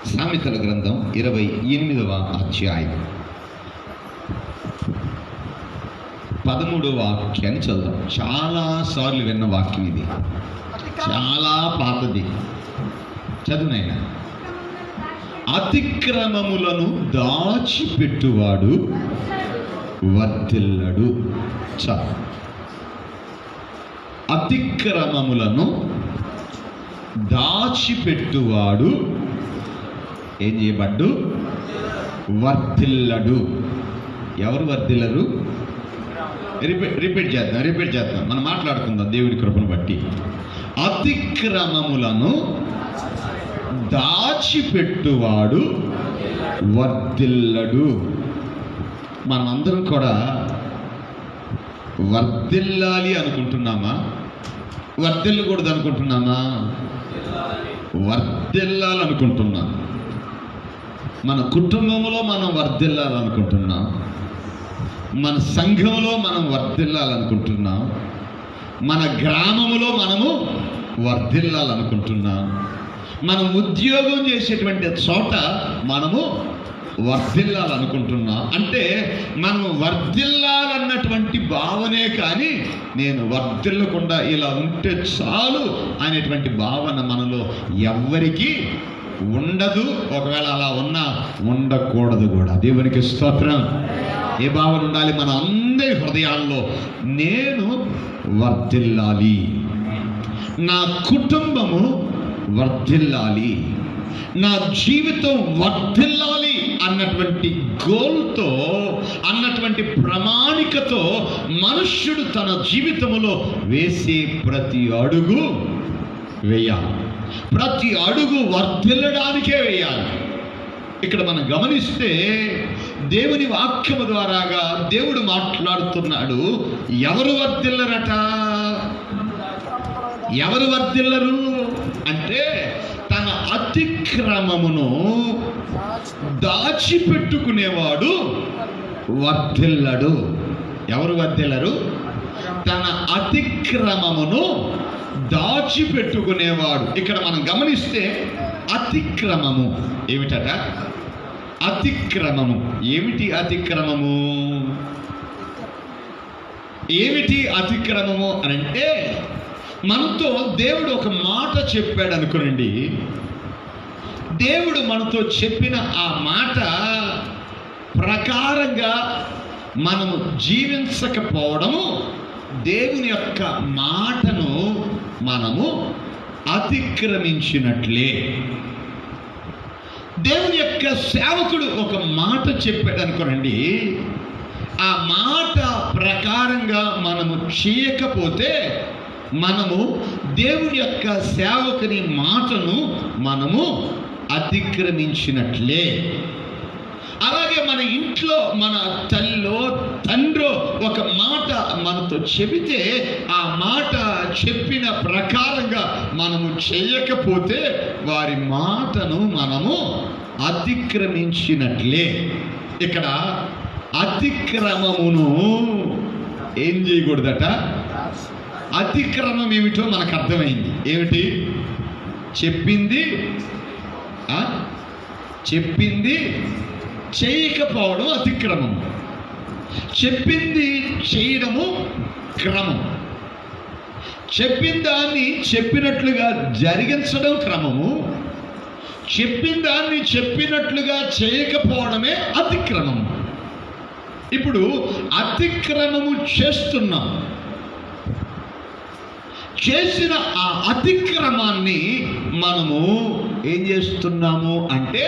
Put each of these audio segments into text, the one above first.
సామెతల గ్రంథం 28వ అధ్యాయం 13వ వాక్యాన్ని చదువుదాం. చాలాసార్లు విన్న వాక్యం ఇది, చాలా పాతది. చదువునైనా. అతిక్రమములను దాచిపెట్టువాడు వర్ధిల్లడు. చాలు. అతిక్రమములను దాచిపెట్టువాడు ఏం చేయబడ్డు? వర్ధిల్లడు. ఎవరు వర్ధిల్లరు? రిపీట్ చేద్దాం. మనం మాట్లాడుకుందాం దేవుడి కృపను బట్టి. అతిక్రమములను దాచిపెట్టువాడు వర్ధిల్లడు. మనమందరం కూడా వర్ధిల్లాలి అనుకుంటున్నామా? వర్ధిల్లకూడదు అనుకుంటున్నామా? వర్ధిల్లాలనుకుంటున్నాం. మన కుటుంబంలో మనం వర్ధిల్లాలనుకుంటున్నాం, మన సంఘంలో మనం వర్ధిల్లాలనుకుంటున్నాం, మన గ్రామంలో మనము వర్ధిల్లాలనుకుంటున్నాం, మనం ఉద్యోగం చేసేటువంటి చోట మనము వర్ధిల్లాలనుకుంటున్నాం. అంటే మనం వర్ధిల్లాలన్నటువంటి భావనే కానీ నేను వర్ధిల్లకుండా ఇలా ఉంటే చాలు అనేటువంటి భావన మనలో ఎవ్వరికీ ఉండదు. ఒకవేళ అలా ఉన్నా ఉండకూడదు కూడా. దేవునికి స్తోత్రం. ఏ భావన ఉండాలి? మన అందరి హృదయాల్లో నేను వర్ధిల్లాలి, నా కుటుంబము వర్ధిల్లాలి, నా జీవితం వర్ధిల్లాలి అన్నటువంటి గోల్తో, అన్నటువంటి ప్రామాణికతో మనుష్యుడు తన జీవితంలో వేసే ప్రతి అడుగు వేయాలి. ప్రతి అడుగు వర్ధిల్లడానికే వేయాలి. ఇక్కడ మనం గమనిస్తే దేవుని వాక్యము ద్వారాగా దేవుడు మాట్లాడుతున్నాడు. ఎవరు వర్ధిల్లరట? ఎవరు వర్ధిల్లరు అంటే తన అతిక్రమమును దాచిపెట్టుకునేవాడు వర్ధిల్లడు. ఎవరు వర్ధిల్లరు? తన అతిక్రమమును దాచిపెట్టుకునేవాడు. ఇక్కడ మనం గమనిస్తే అతిక్రమము ఏమిటట? అతిక్రమము ఏమిటి? అతిక్రమము ఏమిటి? అతిక్రమము అని అంటే మనతో దేవుడు ఒక మాట చెప్పాడు అనుకోనండి. దేవుడు మనతో చెప్పిన ఆ మాట ప్రకారంగా మనము జీవించకపోవడము దేవుని యొక్క మాటను మనము అతిక్రమించినట్లే. దేవుని యొక్క సేవకుడు ఒక మాట చెప్పాడు అనుకోనండి, ఆ మాట ప్రకారంగా మనము చేయకపోతే మనము దేవుని యొక్క సేవకుని మాటను మనము అతిక్రమించినట్లే. అలాగే మన ఇంట్లో మన తల్లో తండ్రో ఒక మాట మనతో చెబితే ఆ మాట చెప్పిన ప్రకారంగా మనము చేయకపోతే వారి మాటను మనము అతిక్రమించినట్లే. ఇక్కడ అతిక్రమమును ఏం చేయకూడదట? అతిక్రమం ఏమిటో మనకు అర్థమైంది. ఏమిటి? చెప్పింది చేయకపోవడం అతిక్రమం, చెప్పింది చేయడము క్రమం, చెప్పిన దాన్ని చెప్పినట్లుగా జరిగించడం క్రమము, చెప్పిన దాన్ని చెప్పినట్లుగా చేయకపోవడమే అతిక్రమం. ఇప్పుడు అతిక్రమము చేస్తున్నాం. చేసిన ఆ అతిక్రమాన్ని మనము ఏం చేస్తున్నాము అంటే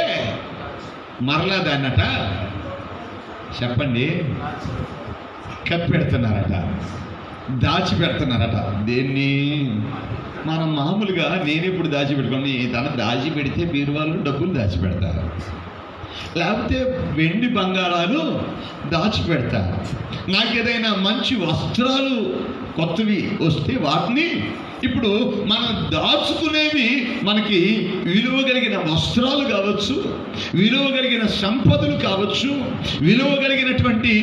మరలా దాన్నట చెప్పండి కప్పెడుతున్నారట, దాచిపెడుతున్నారట. దేన్ని? మనం మామూలుగా నేను ఇప్పుడు దాచిపెట్టుకోండి, తన దాచిపెడితే బీరువాళ్ళు డబ్బులు దాచిపెడతారు, లేకపోతే వెండి బంగారాలు దాచిపెడతారు. నాకేదైనా మంచి వస్త్రాలు కొత్తవి వస్తే వాటిని ఇప్పుడు మనం దాచుకునేవి మనకి విలువ కలిగిన వస్త్రాలు కావచ్చు, విలువ కలిగిన సంపదలు కావచ్చు, విలువ కలిగినటువంటి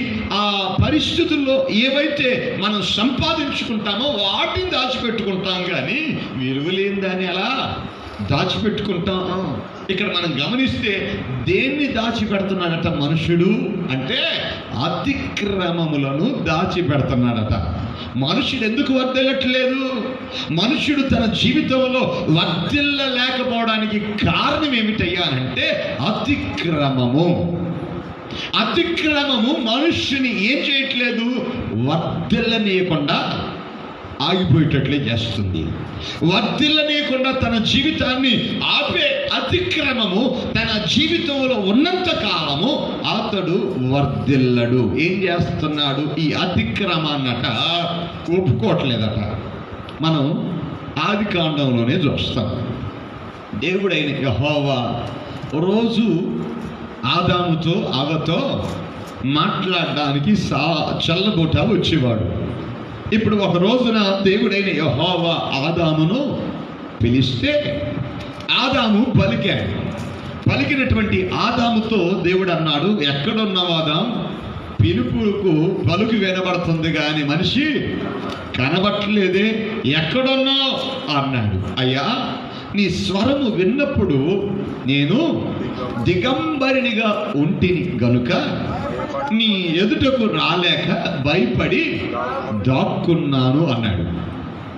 ఆ పరిస్థితుల్లో ఏవైతే మనం సంపాదించుకుంటామో వాటిని దాచిపెట్టుకుంటాం. కానీ విలువ లేని దాన్ని అలా దాచిపెట్టుకుంటాం. ఇక్కడ మనం గమనిస్తే దేన్ని దాచిపెడుతున్నాడట మనుషుడు అంటే అతిక్రమములను దాచిపెడుతున్నాడట. మనుషుడు ఎందుకు వర్ధిల్లట్లేదు? మనుషుడు తన జీవితంలో వర్ధిల్లలేకపోవడానికి కారణం ఏమిటయ్యా అంటే అతిక్రమము. అతిక్రమము మనుష్యుని ఏం చేయట్లేదు? వర్ధిల్లనీయకుండా ఆగిపోయేటట్లే చేస్తుంది. వర్ధిల్లనీయకుండా తన జీవితాన్ని ఆపే అతిక్రమము తన జీవితంలో ఉన్నంత కాలము అతడు వర్ధిల్లడు. ఏం చేస్తున్నాడు? ఈ అతిక్రమాన్నట ఒప్పుకోవట్లేదట. మనం ఆది కాండంలోనే చూస్తాం. దేవుడైన యెహోవా రోజు ఆదాముతో అవ్వతో మాట్లాడడానికి చల్లబోట వచ్చేవాడు. ఇప్పుడు ఒక రోజున దేవుడైన యెహోవా ఆదామును పిలిస్తే ఆదాము పలికాడు. పలికినటువంటి ఆదాముతో దేవుడు అన్నాడు, ఎక్కడున్నావు ఆదాం? పిలుపుకు పలుకు వినబడుతుంది కానీ మనిషి కనబట్టలేదే, ఎక్కడున్నావు అన్నాడు. అయ్యా, నీ స్వరము విన్నప్పుడు నేను దిగంబరినిగా ఉంటిని గనుక నీ ఎదుటకు రాలేక భయపడి దాక్కున్నాను అన్నాడు.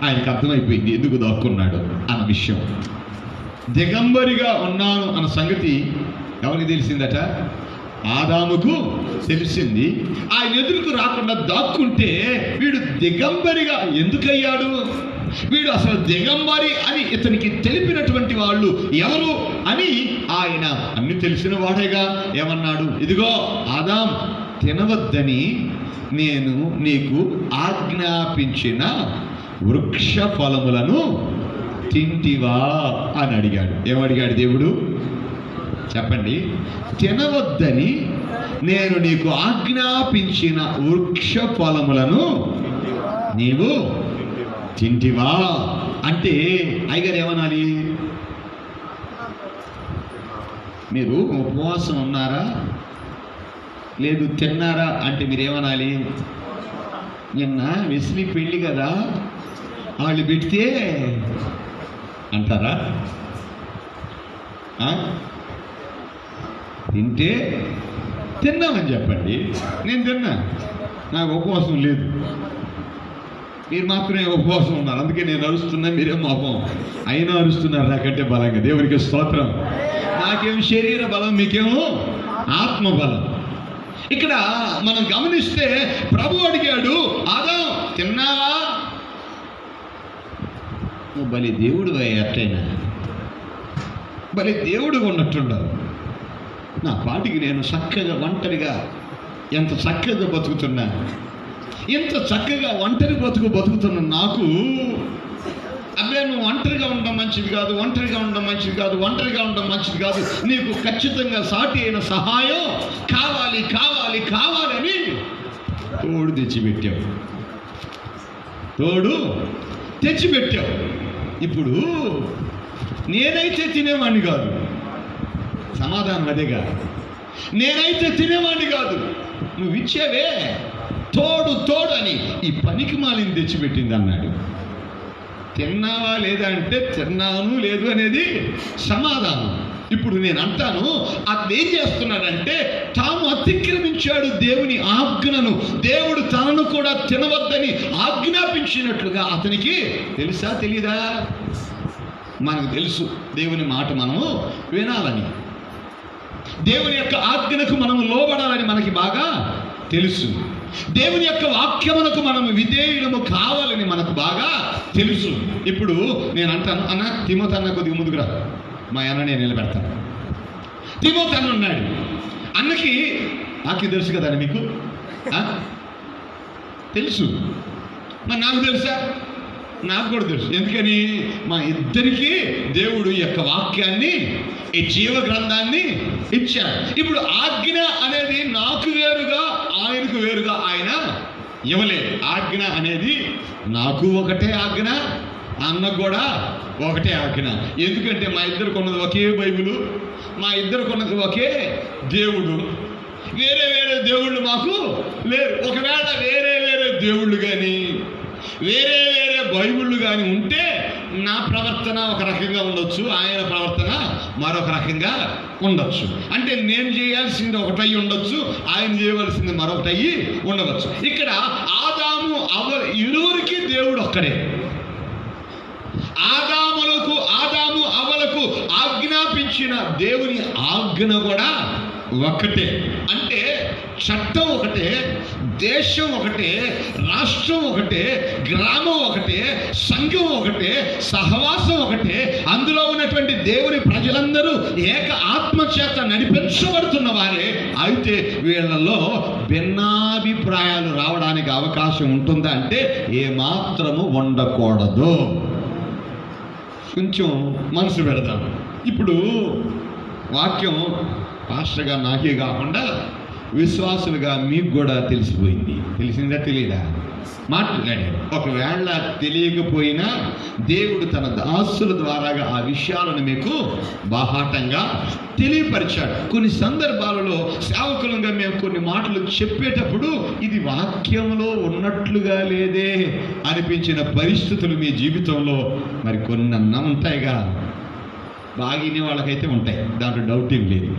ఆయనకు అర్థమైపోయింది ఎందుకు దాక్కున్నాడు అన్న విషయం. దిగంబరిగా ఉన్నాను అన్న సంగతి ఎవరికి తెలిసిందట? ఆదాముకు తెలిసింది. ఆయన ఎదురుకు రాకుండా దాక్కుంటే వీడు దిగంబరిగా ఎందుకయ్యాడు? వీడు అసలు దిగంబరి అని ఇతనికి తెలిపినటువంటి వాళ్ళు ఎవరు అని ఆయన అన్ని తెలిసిన వాడేగా ఏమన్నాడు? ఇదిగో ఆదాం, తినవద్దని నేను నీకు ఆజ్ఞాపించిన వృక్ష ఫలములను తింటివా అని అడిగాడు. ఏమడిగాడు దేవుడు? చెప్పండి. తినవద్దని నేను నీకు ఆజ్ఞాపించిన వృక్ష ఫలములను నీవు తింటివా అంటే అయ్యగారు ఏమనాలి? మీరు ఉపవాసం ఉన్నారా లేదు తిన్నారా అంటే మీరేమనాలి? నిన్న వెస్లీ పెళ్ళి కదా, వాళ్ళు పెడితే అంటారా? తింటే తిన్నామని చెప్పండి. నేను తిన్నా, నాకు ఉపవాసం లేదు. మీరు మాత్రమే ఉపవాసం ఉన్నారు, అందుకే నేను అరుస్తున్నా, మీరేం పాపం అయినా అరుస్తున్నారు నాకంటే బలంగా. దేవునికి స్తోత్రం. నాకేం శరీర బలం, మీకేమో ఆత్మ బలం. ఇక్కడ మనం గమనిస్తే ప్రభు అడిగాడు, ఆదాం తిన్నావా? నువ్వు బలి దేవుడు ఎట్టయినా బలి దేవుడు ఉన్నట్టుండవు. నా పాటికి నేను చక్కగా ఒంటరిగా ఎంత చక్కగా బతుకుతున్నా, ఎంత చక్కగా ఒంటరి బతుకుతున్నా నాకు అదే నువ్వు ఒంటరిగా ఉండడం మంచిది కాదు, ఒంటరిగా ఉండడం మంచిది కాదు, ఒంటరిగా ఉండడం మంచిది కాదు, నీకు ఖచ్చితంగా సాటి అయిన సహాయం కావాలి కావాలి కావాలని తోడు తెచ్చిపెట్టావు. ఇప్పుడు నేనైతే తినేవాడిని కాదు, సమాధానం అదేగా. నేనైతే తినేవాడిని కాదు, నువ్వు ఇచ్చేవే తోడు అని ఈ పనికి మాలిని తెచ్చిపెట్టింది అన్నాడు. తిన్నావా లేదా అంటే తిన్నాను లేదు అనేది సమాధానం. ఇప్పుడు నేను అంటాను, అతను ఏం చేస్తున్నాడంటే తాను అతిక్రమించాడు దేవుని ఆజ్ఞను. దేవుడు తనను కూడా తినవద్దని ఆజ్ఞాపించినట్లుగా అతనికి తెలుసా తెలీదా? మనకు తెలుసు దేవుని మాట మనము వినాలని, దేవుని యొక్క ఆజ్ఞకు మనము లోబడాలని మనకి బాగా తెలుసు. దేవుని యొక్క వాక్యమునకు మనము విధేయులము కావాలని మనకు బాగా తెలుసు. ఇప్పుడు నేను అంటాను, అన్న తిమోతి అన్న కొద్దిగా ముందుకురా, మా అన్న నేను నిలబెడతాను. తిమోతి అన్న ఉన్నాడు. అన్నకి నాకు తెలుసు కదా, మీకు తెలుసు, మరి నాకు తెలుసా? నాకు కూడా తెలుసు. ఎందుకని? మా ఇద్దరికీ దేవుడు ఈ యొక్క వాక్యాన్ని, ఈ జీవ గ్రంథాన్ని ఇచ్చారు. ఇప్పుడు ఆజ్ఞ అనేది నాకు వేరుగా ఆయనకు వేరుగా ఆయన ఇవ్వలేదు. ఆజ్ఞ అనేది నాకు ఒకటే ఆజ్ఞ, అన్నకు కూడా ఒకటే ఆజ్ఞ. ఎందుకంటే మా ఇద్దరు కొన్నది ఒకే బైబిలు, మా ఇద్దరు కొన్నది ఒకే దేవుడు. వేరే వేరే దేవుళ్ళు మాకు లేరు. ఒకవేళ వేరే వేరే దేవుళ్ళు కానీ వేరే వేరే బైబిళ్ళు కానీ ఉంటే నా ప్రవర్తన ఒక రకంగా ఉండొచ్చు, ఆయన ప్రవర్తన మరొక రకంగా ఉండొచ్చు. అంటే నేను చేయాల్సింది ఒకటై ఉండొచ్చు, ఆయన చేయవలసింది మరొకటయి ఉండవచ్చు. ఇక్కడ ఆదాము ఇరువురికి దేవుడు ఒక్కడే. ఆదాము అవలకు ఆజ్ఞాపించిన దేవుని ఆజ్ఞ కూడా ఒకటే. అంటే చట్టం ఒకటే, దేశం ఒకటే, రాష్ట్రం ఒకటే, గ్రామం ఒకటే, సంఘం ఒకటే, సహవాసం ఒకటే. అందులో ఉన్నటువంటి దేవుని ప్రజలందరూ ఏక ఆత్మ చేత నడిపించబడుతున్న వారే. అయితే వీళ్ళలో భిన్నాభిప్రాయాలు రావడానికి అవకాశం ఉంటుందా అంటే ఏమాత్రము ఉండకూడదు. కొంచెం మనసు పెడదాం. ఇప్పుడు వాక్యం పాస్టర్గా నాకే కాకుండా విశ్వాసులుగా మీకు కూడా తెలిసిపోయింది. తెలిసిందా తెలియదా? మాట్లాడాడు. ఒకవేళ తెలియకపోయినా దేవుడు తన దాసుల ద్వారాగా ఆ విషయాలను మీకు బాహాటంగా తెలియపరిచాడు. కొన్ని సందర్భాలలో సేవకులంగా మేము కొన్ని మాటలు చెప్పేటప్పుడు ఇది వాక్యంలో ఉన్నట్లుగా లేదే అనిపించిన పరిస్థితులు మీ జీవితంలో మరి కొన్ని ఉంటాయిగా. బాగినే వాళ్ళకైతే ఉంటాయి, దాంట్లో డౌట్ ఏం లేదు.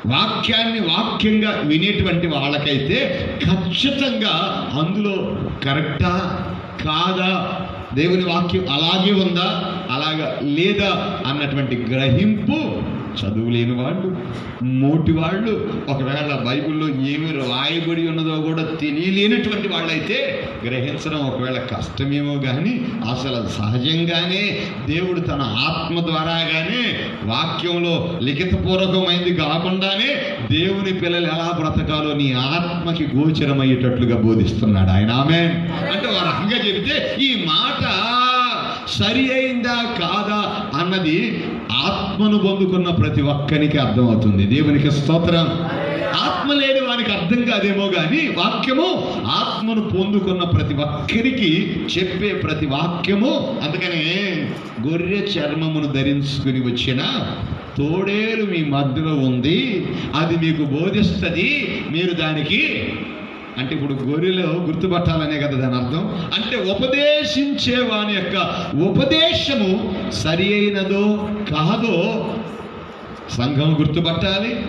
వాక్యాన్ని వాక్యంగా వినేటువంటి వాళ్ళకైతే ఖచ్చితంగా అందులో కరెక్టా కాదా, దేవుని వాక్యం అలాగే ఉందా అలాగా లేదా అన్నటువంటి గ్రహింపు చదువు లేని వాళ్ళు, మోటి వాళ్ళు, ఒకవేళ బైబిల్లో ఏమి రాయబడి ఉన్నదో కూడా తెలియలేనటువంటి వాళ్ళైతే గ్రహించడం ఒకవేళ కష్టమేమో కానీ అసలు సహజంగానే దేవుడు తన ఆత్మ ద్వారాగానే వాక్యంలో లిఖితపూర్వకమైంది కాకుండానే దేవుని పిల్లలు ఎలా బ్రతకాలో నీ ఆత్మకి గోచరమయ్యేటట్లుగా బోధిస్తున్నాడు ఆయన. ఆమేన్. అంటే ఒక రకంగా చెబితే ఈ మాట సరి అయిందా కాదా అన్నది ఆత్మను పొందుకున్న ప్రతి ఒక్కరికి అర్థమవుతుంది. దేవునికి స్తోత్రం. ఆత్మ లేని వానికి అర్థం కాదేమో కానీ వాక్యము ఆత్మను పొందుకున్న ప్రతి ఒక్కరికి చెప్పే ప్రతి వాక్యము. అందుకనే గొర్రె చర్మమును ధరించుకుని వచ్చిన తోడేలు మీ మధ్యలో ఉంది, అది మీకు బోధిస్తుంది, మీరు దానికి అంటే ఇప్పుడు గొర్రెలు గుర్తుపట్టాలనే కదా దాని అర్థం. అంటే ఉపదేశించే వాని యొక్క ఉపదేశము సరి అయినదో కాదో సంఘం గుర్తుపట్టాలి.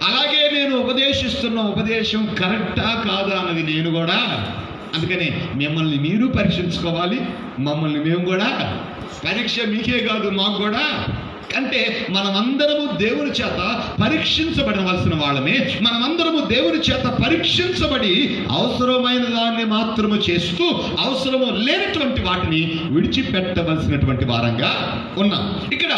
అలాగే నేను ఉపదేశిస్తున్న ఉపదేశం కరెక్టా కాదా అన్నది నేను కూడా. అందుకని మిమ్మల్ని మీరు పరీక్షించుకోవాలి, మమ్మల్ని మేము కూడా. పరీక్ష మీకే కాదు మాకు కూడా. అంటే మనమందరము దేవుని చేత పరీక్షించబడవలసిన వాళ్ళమే. మనమందరము దేవుని చేత పరీక్షించబడి అవసరమైన దాన్ని మాత్రము చేస్తూ అవసరము లేనటువంటి వాటిని విడిచిపెట్టవలసినటువంటి వారంగా ఉన్నాం. ఇక్కడ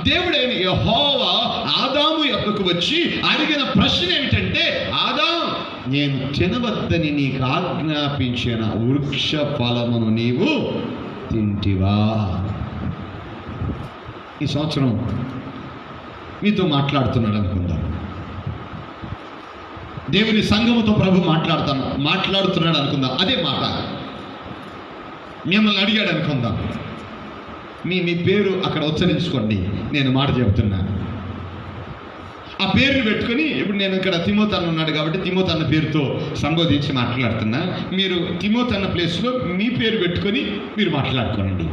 దేవుడైన యెహోవా ఆదాము యొద్దకు వచ్చి అడిగిన ప్రశ్న ఏమిటంటే, ఆదాము, నేను తినవద్దని నీకు ఆజ్ఞాపించిన వృక్ష ఫలమును నీవు తింటివా? ఈ సంవత్సరం మీతో మాట్లాడుతున్నాడు అనుకుందాం. దేవుని సంఘముతో ప్రభు మాట్లాడుతున్నాడు అనుకుందాం. అదే మాట మిమ్మల్ని అడిగాడు అనుకుందాం. మీ పేరు అక్కడ ఉచ్చరించుకోండి, నేను మాట చెబుతున్నాను. ఆ పేరుని పెట్టుకొని, ఇప్పుడు నేను ఇక్కడ తిమోతి అన్న ఉన్నాడు కాబట్టి తిమోతి అన్న పేరుతో సంబోధించి మాట్లాడుతున్నా. మీరు తిమోతి అన్న ప్లేస్లో మీ పేరు పెట్టుకొని మీరు మాట్లాడుకోండి.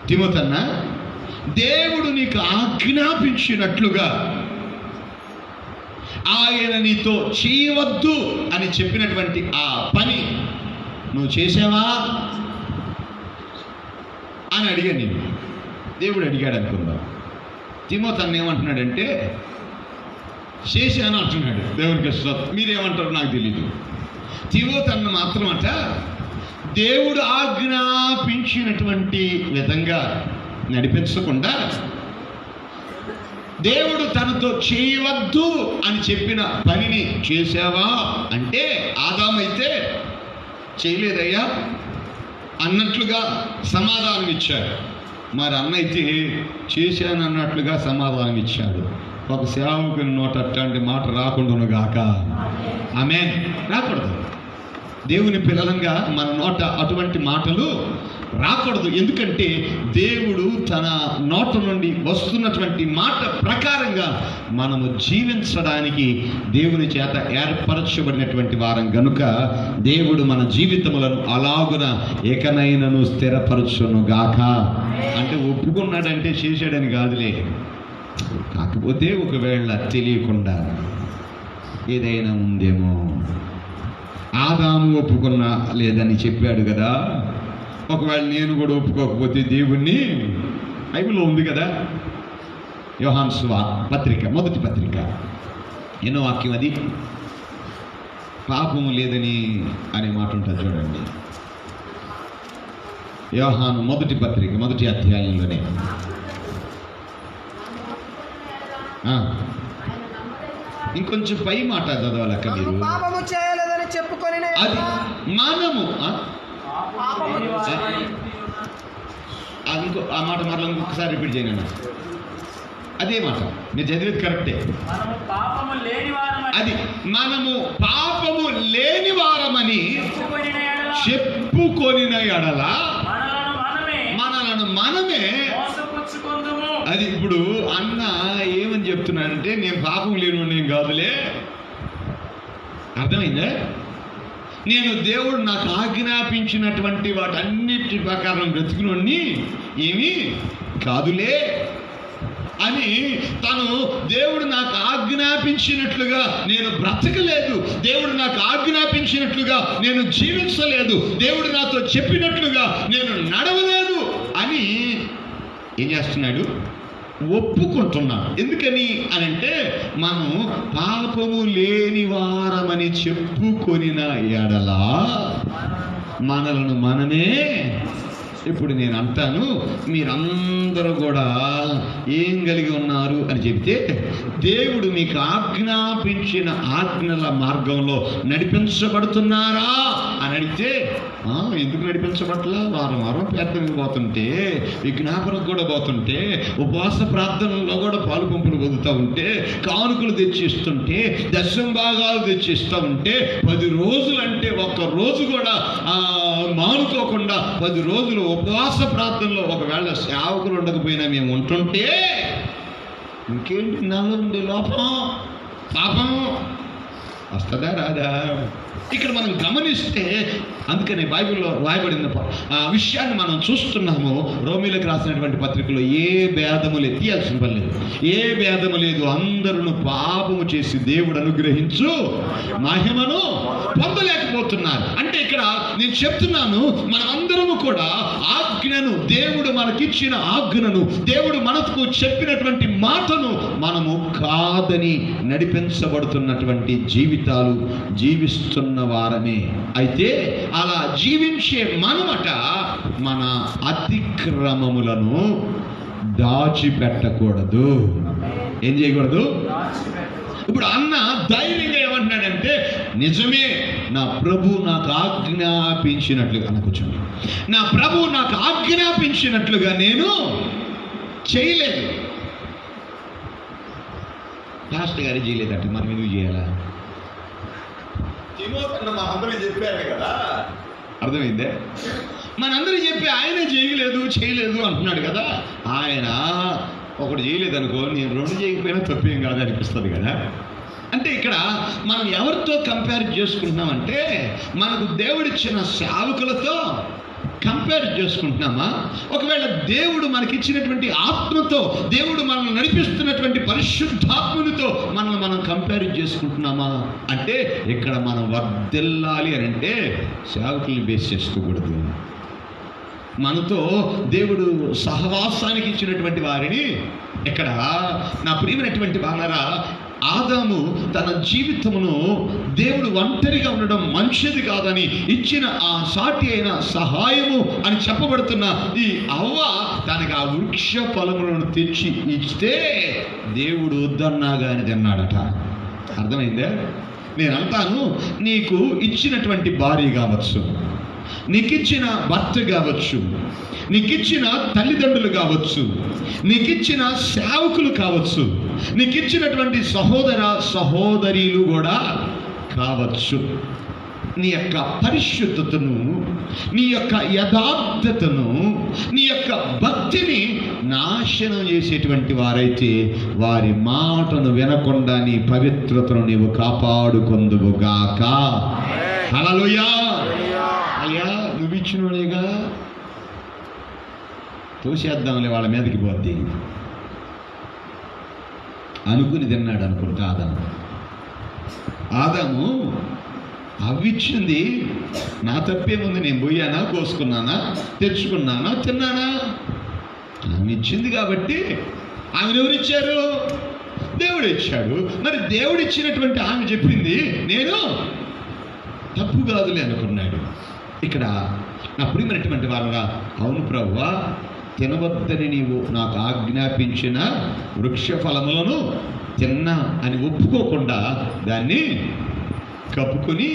తిమోతి అన్న, దేవుడు నీకు ఆజ్ఞాపించినట్లుగా ఆయన నీతో చేయవద్దు అని చెప్పినటువంటి ఆ పని నువ్వు చేసావా అని అడిగాను నేను. దేవుడు అడిగాడు అనుకుందాం. తిమోతి అన్న ఏమంటున్నాడంటే చేశాను అంటున్నాడు. దేవునికి స్తోత్రం. మీరేమంటారు నాకు తెలీదు. తిమోతి అన్న మాత్రం అంట దేవుడు ఆజ్ఞాపించినటువంటి విధంగా నడిపించకుండా దేవుడు తనతో చేయవద్దు అని చెప్పిన పనిని చేసావా అంటే, ఆదామైతే చేయలేదయ్యా అన్నట్లుగా సమాధానం ఇచ్చాడు. మరి అన్నైతే చేశాను అన్నట్లుగా సమాధానం ఇచ్చాడు. ఒక సేవకుని నోట అట్లాంటి మాట రాకుండాను గాక. ఆమేన్. రాకూడదు. దేవుని పిల్లలంగా మన నోట అటువంటి మాటలు రాకూడదు. ఎందుకంటే దేవుడు తన నోట నుండి వస్తున్నటువంటి మాట ప్రకారంగా మనము జీవించడానికి దేవుని చేత ఏర్పరచబడినటువంటి వారం గనుక దేవుడు మన జీవితములను అలాగున ఏకనైనను స్థిరపరచును గాక. అంటే ఒప్పుకున్నాడంటే చేశాడని కాదులే. కాకపోతే ఒకవేళ తెలియకుండా ఏదైనా ఉందేమో. ఆదాము ఒప్పుకున్నా లేదని చెప్పాడు కదా. ఒకవేళ నేను కూడా ఒప్పుకోకపోతే దేవుణ్ణి, బైబిల్లో ఉంది కదా, యోహాను పత్రిక, మొదటి పత్రిక, ఎన్నో వాక్యం అది, పాపము లేదని అనే మాట ఉంటుంది చూడండి. యోహాను మొదటి పత్రిక, మొదటి అధ్యాయంలోనే ఇంకొంచెం పై మాట చదవాలక్క మీరు. పాపము చేయలేదని చెప్పుకొని అది మనము ఇంకో ఆ మాట మరలా ఇంకొకసారి రిపీట్ చేయండి. అదే మాట మీరు చదివేది కరెక్టే. అది మనము పాపము లేని వారమని చెప్పుకొనిన ఎడల మనలను మనమే. అది ఇప్పుడు అన్న ఏమని చెప్తున్నాడంటే నేను పాపం లేని కాదులే. అర్థమైందా? నేను దేవుడు నాకు ఆజ్ఞాపించినటువంటి వాటన్నిటి ప్రకారం బ్రతుకుని ఏమీ కాదులే అని తను దేవుడు నాకు ఆజ్ఞాపించినట్లుగా నేను బ్రతకలేదు, దేవుడు నాకు ఆజ్ఞాపించినట్లుగా నేను జీవించలేదు, దేవుడు నాతో చెప్పినట్లుగా నేను నడవలేదు అని ఏం చేస్తున్నాడు? ఒప్పుకుంటున్నాడు. ఎందుకని అని అంటే మనం పాపము లేని వారమని చెప్పుకొనిన ఎడలా మనలను మనమే. ఇప్పుడు నేను అంటాను, మీరందరూ కూడా ఏం కలిగి ఉన్నారు అని చెప్తే, దేవుడు మీకు ఆజ్ఞాపించిన ఆజ్ఞల మార్గంలో నడిపించబడుతున్నారా అని అడిగితే ఎందుకు నడిపించబట్లా? వారం వారం ప్రార్థనకు పోతుంటే, విజ్ఞాపనకు కూడా పోతుంటే, ఉపవాస ప్రార్థనలో కూడా పాలు పంపులు పొందుతూ ఉంటే, కానుకలు తెచ్చిస్తుంటే, దశం భాగాలు తెచ్చిస్తూ ఉంటే, 10 రోజులు అంటే ఒక్క రోజు కూడా మానుకోకుండా 10 రోజులు ఉపవాస ప్రార్థనలో ఒకవేళ సేవకులు ఉండకపోయినా మేము ఉంటుంటే ఇంకేంటి నాలో ఉండే లోపం, పాపం వస్తుందా రాదా? ఇక్కడ మనం గమనిస్తే, అందుకని బైబిల్లో రాయబడిన విషయాన్ని మనం చూస్తున్నాము. రోమీలకు రాసినటువంటి పత్రికలో ఏ భేదము లేదు, తీయాల్సిన పని లేదు, ఏ భేదము లేదు, అందరూ పాపము చేసి దేవుడు అనుగ్రహించు మహిమను పొందలేకపోతున్నారు. అంటే ఇక్కడ నేను చెప్తున్నాను, మనమందరము కూడా ఆజ్ఞను, దేవుడు మనకిచ్చిన ఆజ్ఞను, దేవుడు మనకు చెప్పినటువంటి మాటను మనము కాదని నడిపించబడుతున్నటువంటి జీవితాలు జీవిస్తున్న వారమే. అయితే అలా జీవించే మనమట మన అతిక్రమములను దాచిపెట్టకూడదు. ఏం చేయకూడదు? ఇప్పుడు అన్న ధైర్యంగా ఏమంటున్నాడంటే, నిజమే, నా ప్రభు నాకు ఆజ్ఞాపించినట్లుగా, అన్న కూర్చోండి, నా ప్రభు నాకు ఆజ్ఞాపించినట్లుగా నేను చేయలేదు. పాస్టర్ గారు చేయలేదంటే మనం ఎందుకు చేయాలా? మనందరూ చెప్పారు కదా, అర్థమైందే? మనందరూ చెప్పి ఆయన చేయలేదు అంటున్నాడు కదా. ఆయన ఒకటి చేయలేదు అనుకో, నేను 2 చేయకపోయినా తప్పేం కాదు అనిపిస్తుంది కదా. అంటే ఇక్కడ మనం ఎవరితో కంపేర్ చేసుకుంటున్నామంటే, మనకు దేవుడిచ్చిన సేవకులతో కంపేర్ చేసుకుంటున్నామా? ఒకవేళ దేవుడు మనకిచ్చినటువంటి ఆత్మతో, దేవుడు మనల్ని నడిపిస్తున్నటువంటి పరిశుద్ధాత్మనితో మనల్ని మనం కంపేర్ చేసుకుంటున్నామా అంటే, ఇక్కడ మనం వర్ధిల్లాలి అని అంటే సేవకుల్ని బేస్ చేసుకోకూడదు. మనతో దేవుడు సహవాసానికి ఇచ్చినటువంటి వారిని, ఇక్కడ నా ప్రియమైనటువంటి వాళ్ళరా, ఆదాము తన జీవితమును దేవుడు ఒంటరిగా ఉండడం మంచిది కాదని ఇచ్చిన ఆ సాటి అయిన సహాయము అని చెప్పబడుతున్న ఈ అవ్వ తనకి ఆ వృక్ష ఫలములను తెచ్చి ఇస్తే దేవుడు వద్దన్నా కానీ తిన్నాడట. అర్థమైందే? నేను అంటాను, నీకు ఇచ్చినటువంటి భార్య కావచ్చు, నీకిచ్చిన భర్త కావచ్చు, నీకిచ్చిన తల్లిదండ్రులు కావచ్చు, నీకిచ్చిన సేవకులు కావచ్చు, నీకిచ్చినటువంటి సహోదర సహోదరీలు కూడా కావచ్చు. నీ యొక్క పరిశుద్ధతను, నీ యొక్క యథార్థతను, నీ యొక్క భక్తిని నాశనం చేసేటువంటి వారైతే వారి మాటను వినకుండా నీ పవిత్రతను నీవు కాపాడుకొందువుగాక. హల్లెలూయా. అయ్యా నువ్వు ఇచ్చినోడేగా, తోసేద్దాంలే వాళ్ళ మీదకి పోద్ది అనుకుని తిన్నాడు అనుకుంటా ఆదాము. అవ్విచ్చింది నా తప్పేముంది, నేను పోయానా, కోసుకున్నానా, తెచ్చుకున్నానా, తిన్నానా? ఆమె ఇచ్చింది కాబట్టి. ఆమెను ఎవరిచ్చారు? దేవుడు ఇచ్చాడు. మరి దేవుడు ఇచ్చినటువంటి ఆమె చెప్పింది నేను తప్పు కాదులే అనుకున్నాడు. ఇక్కడ నా ప్రియమైనటువంటి వాళ్ళరా, అవును ప్రభువా, తినవద్దని నీవు నాకు ఆజ్ఞాపించిన వృక్ష ఫలములను తిన్నా అని ఒప్పుకోకుండా దాన్ని కప్పుకొని,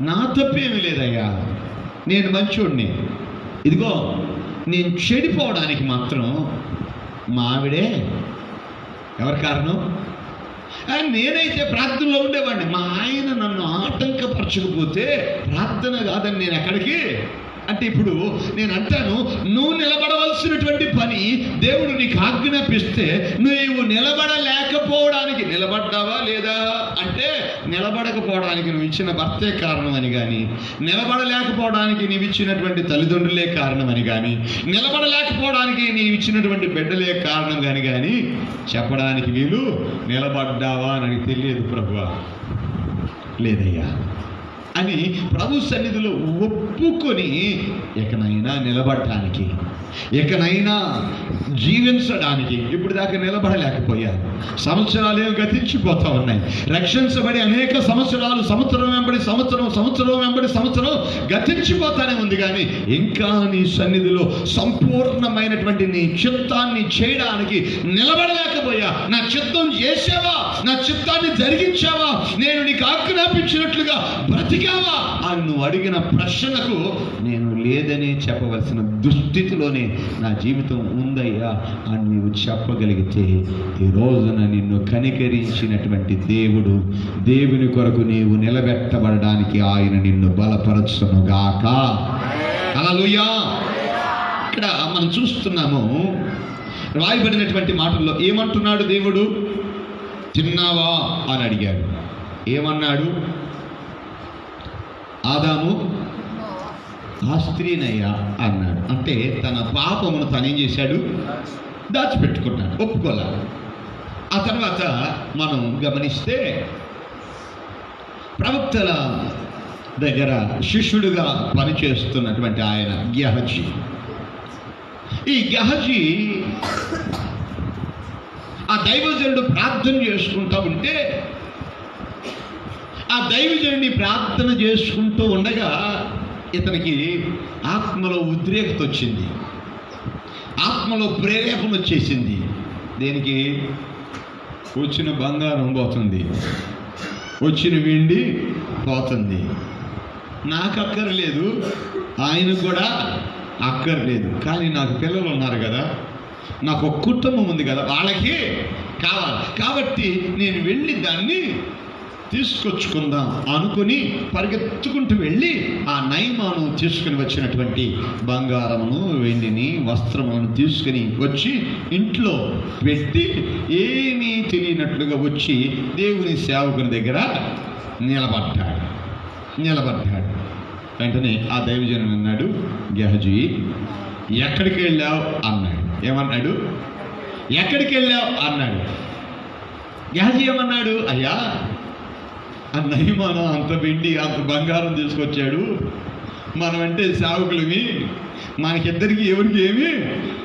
నా తప్పేమీ లేదయ్యా, నేను మంచోడిని, ఇదిగో నేను చెడిపోవడానికి మాత్రం మా ఆవిడే ఎవరి కారణం? నేనైతే ప్రార్థనలో ఉండేవాడిని, మా ఆయన నన్ను ఆటంకపరచకపోతే ప్రార్థన కాదని నేను ఎక్కడికి అంటే. ఇప్పుడు నేను అంటాను, నువ్వు నిలబడవలసినటువంటి పని దేవుడు నీకు ఆజ్ఞాపిస్తే నువ్వు నిలబడలేకపోవడానికి, నిలబడ్డావా లేదా అంటే నిలబడకపోవడానికి నువ్వు ఇచ్చిన భర్తే కారణం అని కానీ, నిలబడలేకపోవడానికి నీవు ఇచ్చినటువంటి తల్లిదండ్రులే కారణం అని కానీ, నిలబడలేకపోవడానికి నీవు ఇచ్చినటువంటి బిడ్డలే కారణం కానీ చెప్పడానికి వీలు. నిలబడ్డావా అని తెలియదు ప్రభువా, లేదయ్యా అని ప్రభు సన్నిధిలో ఒప్పుకొని ఎకనైనా నిలబడటానికి, ఎకనైనా జీవించడానికి. ఇప్పుడు దాకా నిలబడలేకపోయారు. సంవత్సరాలు ఏమో గతించిపోతా ఉన్నాయి. రక్షించబడి అనేక సంవత్సరాలు, సంవత్సరం వెంబడి సంవత్సరం, సంవత్సరం వెంబడి సంవత్సరం గతించిపోతానే ఉంది. కానీ ఇంకా నీ సన్నిధిలో సంపూర్ణమైనటువంటి నీ చిత్తాన్ని చేయడానికి నిలబడలేకపోయా. నా చిత్తం చేసావా? నా చిత్తాన్ని జరిగించావా? నేను నీకు ఆజ్ఞాపించినట్లుగా బ్రతికావా అని నువ్వు అడిగిన ప్రశ్నకు నేను లేదని చెప్పవలసిన దుస్థితిలోనే నా జీవితం ఉందయ్యా అని నీవు చెప్పగలిగితే, ఈ రోజున నిన్ను కనికరించినటువంటి దేవుడు, దేవుని కొరకు నీవు నిలబెట్టబడడానికి ఆయన నిన్ను బలపరచునుగాక. హల్లెలూయా. ఇక్కడ మనం చూస్తున్నాము, రాయబడినటువంటి మాటల్లో ఏమంటున్నాడు దేవుడు? తిన్నావా అని అడిగాడు. ఏమన్నాడు? ఆదాము ఆ స్త్రీనయ్యా అన్నాడు. అంటే తన పాపమును తనేం చేశాడు? దాచిపెట్టుకున్నాడు, ఒప్పుకోలే. ఆ తర్వాత మనం గమనిస్తే ప్రవక్తల దగ్గర శిష్యుడిగా పనిచేస్తున్నటువంటి ఆయన గెహజీ. ఈ గెహజీ ఆ దైవజనుడు ప్రార్థన చేసుకుంటూ ఉంటే, ఆ దైవజనుడిని ప్రార్థన చేసుకుంటూ ఉండగా ఇతనికి ఆత్మలో ఉద్రేకత వచ్చింది, ఆత్మలో ప్రేరేపణ వచ్చేసింది. దేనికి? వచ్చిన బంగారం పోతుంది, వచ్చిన వెండి పోతుంది, నాకు అక్కర్లేదు, ఆయనకు కూడా అక్కర్లేదు, కానీ నాకు పిల్లలు ఉన్నారు కదా, నాకు ఒక కుటుంబం ఉంది కదా, వాళ్ళకి కావాలి, కాబట్టి నేను వెళ్ళి దాన్ని తీసుకొచ్చుకుందాం అనుకుని పరిగెత్తుకుంటూ వెళ్ళి ఆ నయమాను తీసుకుని వచ్చినటువంటి బంగారమును, వెండిని, వస్త్రములను తీసుకుని వచ్చి ఇంట్లో పెట్టి ఏమీ తెలియనట్లుగా వచ్చి దేవుని సేవకుని దగ్గర నిలబడ్డాడు. వెంటనే ఆ దైవజనుడు అన్నాడు, గెహజీ ఎక్కడికి వెళ్ళావు అన్నాడు. ఏమన్నాడు? ఎక్కడికి వెళ్ళావు అన్నాడు. గెహజీ ఏమన్నాడు? అయ్యా, ఆ నయమాను అంత వెండి అంత బంగారం తీసుకొచ్చాడు, మనమంటే సేవకులవి, మనకిద్దరికి ఎవరికి ఏమీ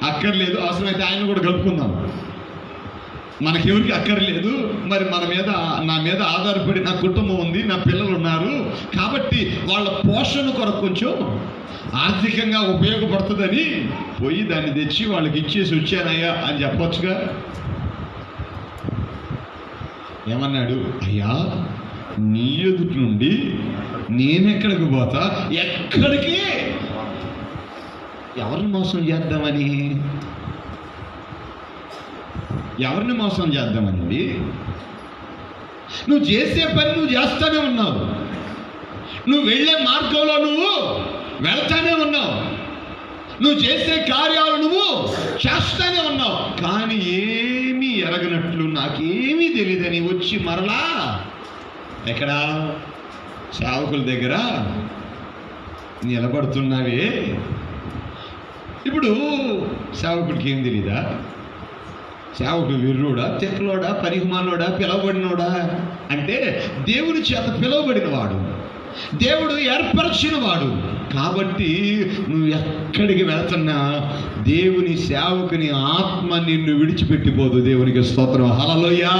అక్కర్లేదు, అవసరమైతే ఆయన కూడా కలుపుకుందాం, మనకెవరికి అక్కర్లేదు, మరి నా మీద ఆధారపడి నా కుటుంబం ఉంది, నా పిల్లలు ఉన్నారు, కాబట్టి వాళ్ళ పోషణ కొరకు కొంచెం ఆర్థికంగా ఉపయోగపడుతుందని పోయి దాన్ని తెచ్చి వాళ్ళకి ఇచ్చేసి వచ్చానయ్యా అని చెప్పొచ్చుగా. ఏమన్నాడు? అయ్యా, నీ ఎదుటి నుండి నేనెక్కడికి పోతా? ఎక్కడికి? ఎవరిని మోసం చేద్దామని? ఎవరిని మోసం చేద్దామనండి? నువ్వు చేసే పని నువ్వు చేస్తూనే ఉన్నావు. నువ్వు వెళ్ళే మార్గంలో నువ్వు వెళ్తానే ఉన్నావు, నువ్వు చేసే కార్యాలు నువ్వు చేస్తానే ఉన్నావు. కానీ ఏమీ ఎరగనట్లు నాకేమీ తెలియదని వచ్చి మరలా ఎక్కడ సేవకుల దగ్గర నిలబడుతున్నావే. ఇప్పుడు సేవకుడికి ఏం తెలీదా? సేవకుడు విర్రుడా, తెక్కలోడా, పరిహమానోడా, పిలవబడినోడా అంటే దేవుని చేత పిలువబడినవాడు, దేవుడు ఏర్పరచినవాడు. కాబట్టి నువ్వు ఎక్కడికి వెళుతున్నా దేవుని సేవకుని ఆత్మ నిన్ను విడిచిపెట్టిపోదు. దేవునికి స్తోత్రం, హల్లెలూయా.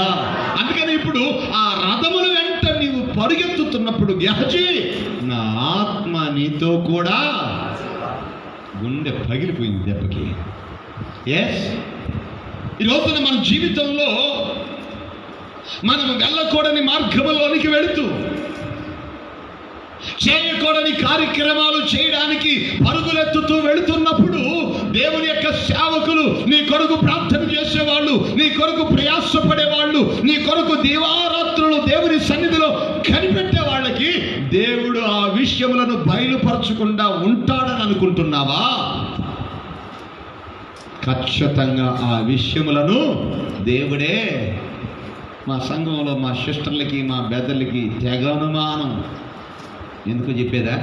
అందుకని ఇప్పుడు ఆ రథముల వెంట నీవు పరుగెత్తుతున్నప్పుడు గెహజీ, నా ఆత్మ నీతో కూడా. గుండె పగిలిపోయింది దెబ్బకి. ఎస్, ఈ రోజున మన జీవితంలో మనం వెళ్ళకూడని మార్గంలోనికి వెళుతూ చేయకూడని కార్యక్రమాలు చేయడానికి పరుగులెత్తుతూ వెళుతున్నప్పుడు దేవుని యొక్క సేవకులు, నీ కొరకు ప్రార్థన చేసేవాళ్ళు, నీ కొరకు ప్రయాసపడేవాళ్ళు, నీ కొరకు దీవారాత్రులు దేవుని సన్నిధిలో కనిపెట్టే వాళ్ళకి దేవుడు ఆ విషయములను బయలుపరచకుండా ఉంటాడని అనుకుంటున్నావా? ఖచ్చితంగా ఆ విషయములను దేవుడే. మా సంఘంలో మా సిస్టర్లకి, మా బెదర్లకి తెగ అనుమానం. ఎందుకు చెప్పేదా?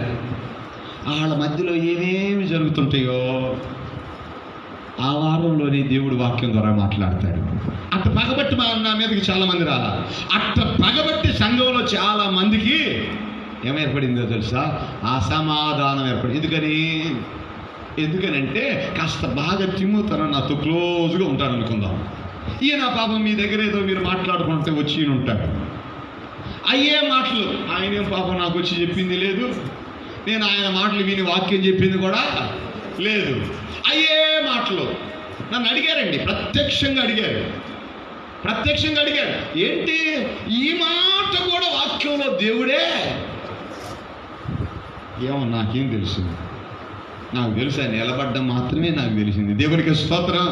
వాళ్ళ మధ్యలో ఏమేమి జరుగుతుంటాయో ఆ వారంలోనే దేవుడు వాక్యం ద్వారా మాట్లాడతాడు. అట్ట పగబట్టి నా మీదకి చాలామంది రాలా. అట్ట పగబట్టి సంఘంలో చాలా మందికి ఏమేర్పడిందో తెలుసా? అసమాధానం ఏర్పడింది. ఎందుకనంటే కాస్త బాగా తిమ్ముతాను, నాతో క్లోజ్గా ఉంటాడు అనుకుందాం. ఈయన పాపం మీ దగ్గర ఏదో మీరు మాట్లాడుకుంటే వచ్చి ఈయన ఉంటాడు. అయ్యే మాటలు ఆయనేం పాపం నాకు వచ్చి చెప్పింది లేదు, నేను ఆయన మాటలు విని వాక్యం చెప్పింది కూడా లేదు. అయ్యే మాటలు నన్ను అడిగారండి, ప్రత్యక్షంగా అడిగారు. ఏంటి ఈ మాట కూడా వాక్యంలో దేవుడే? ఏమో నాకేం తెలుసు, నాకు తెలుసా నిలబడ్డం మాత్రమే నాకు తెలిసింది. దేవునికి స్తోత్రం.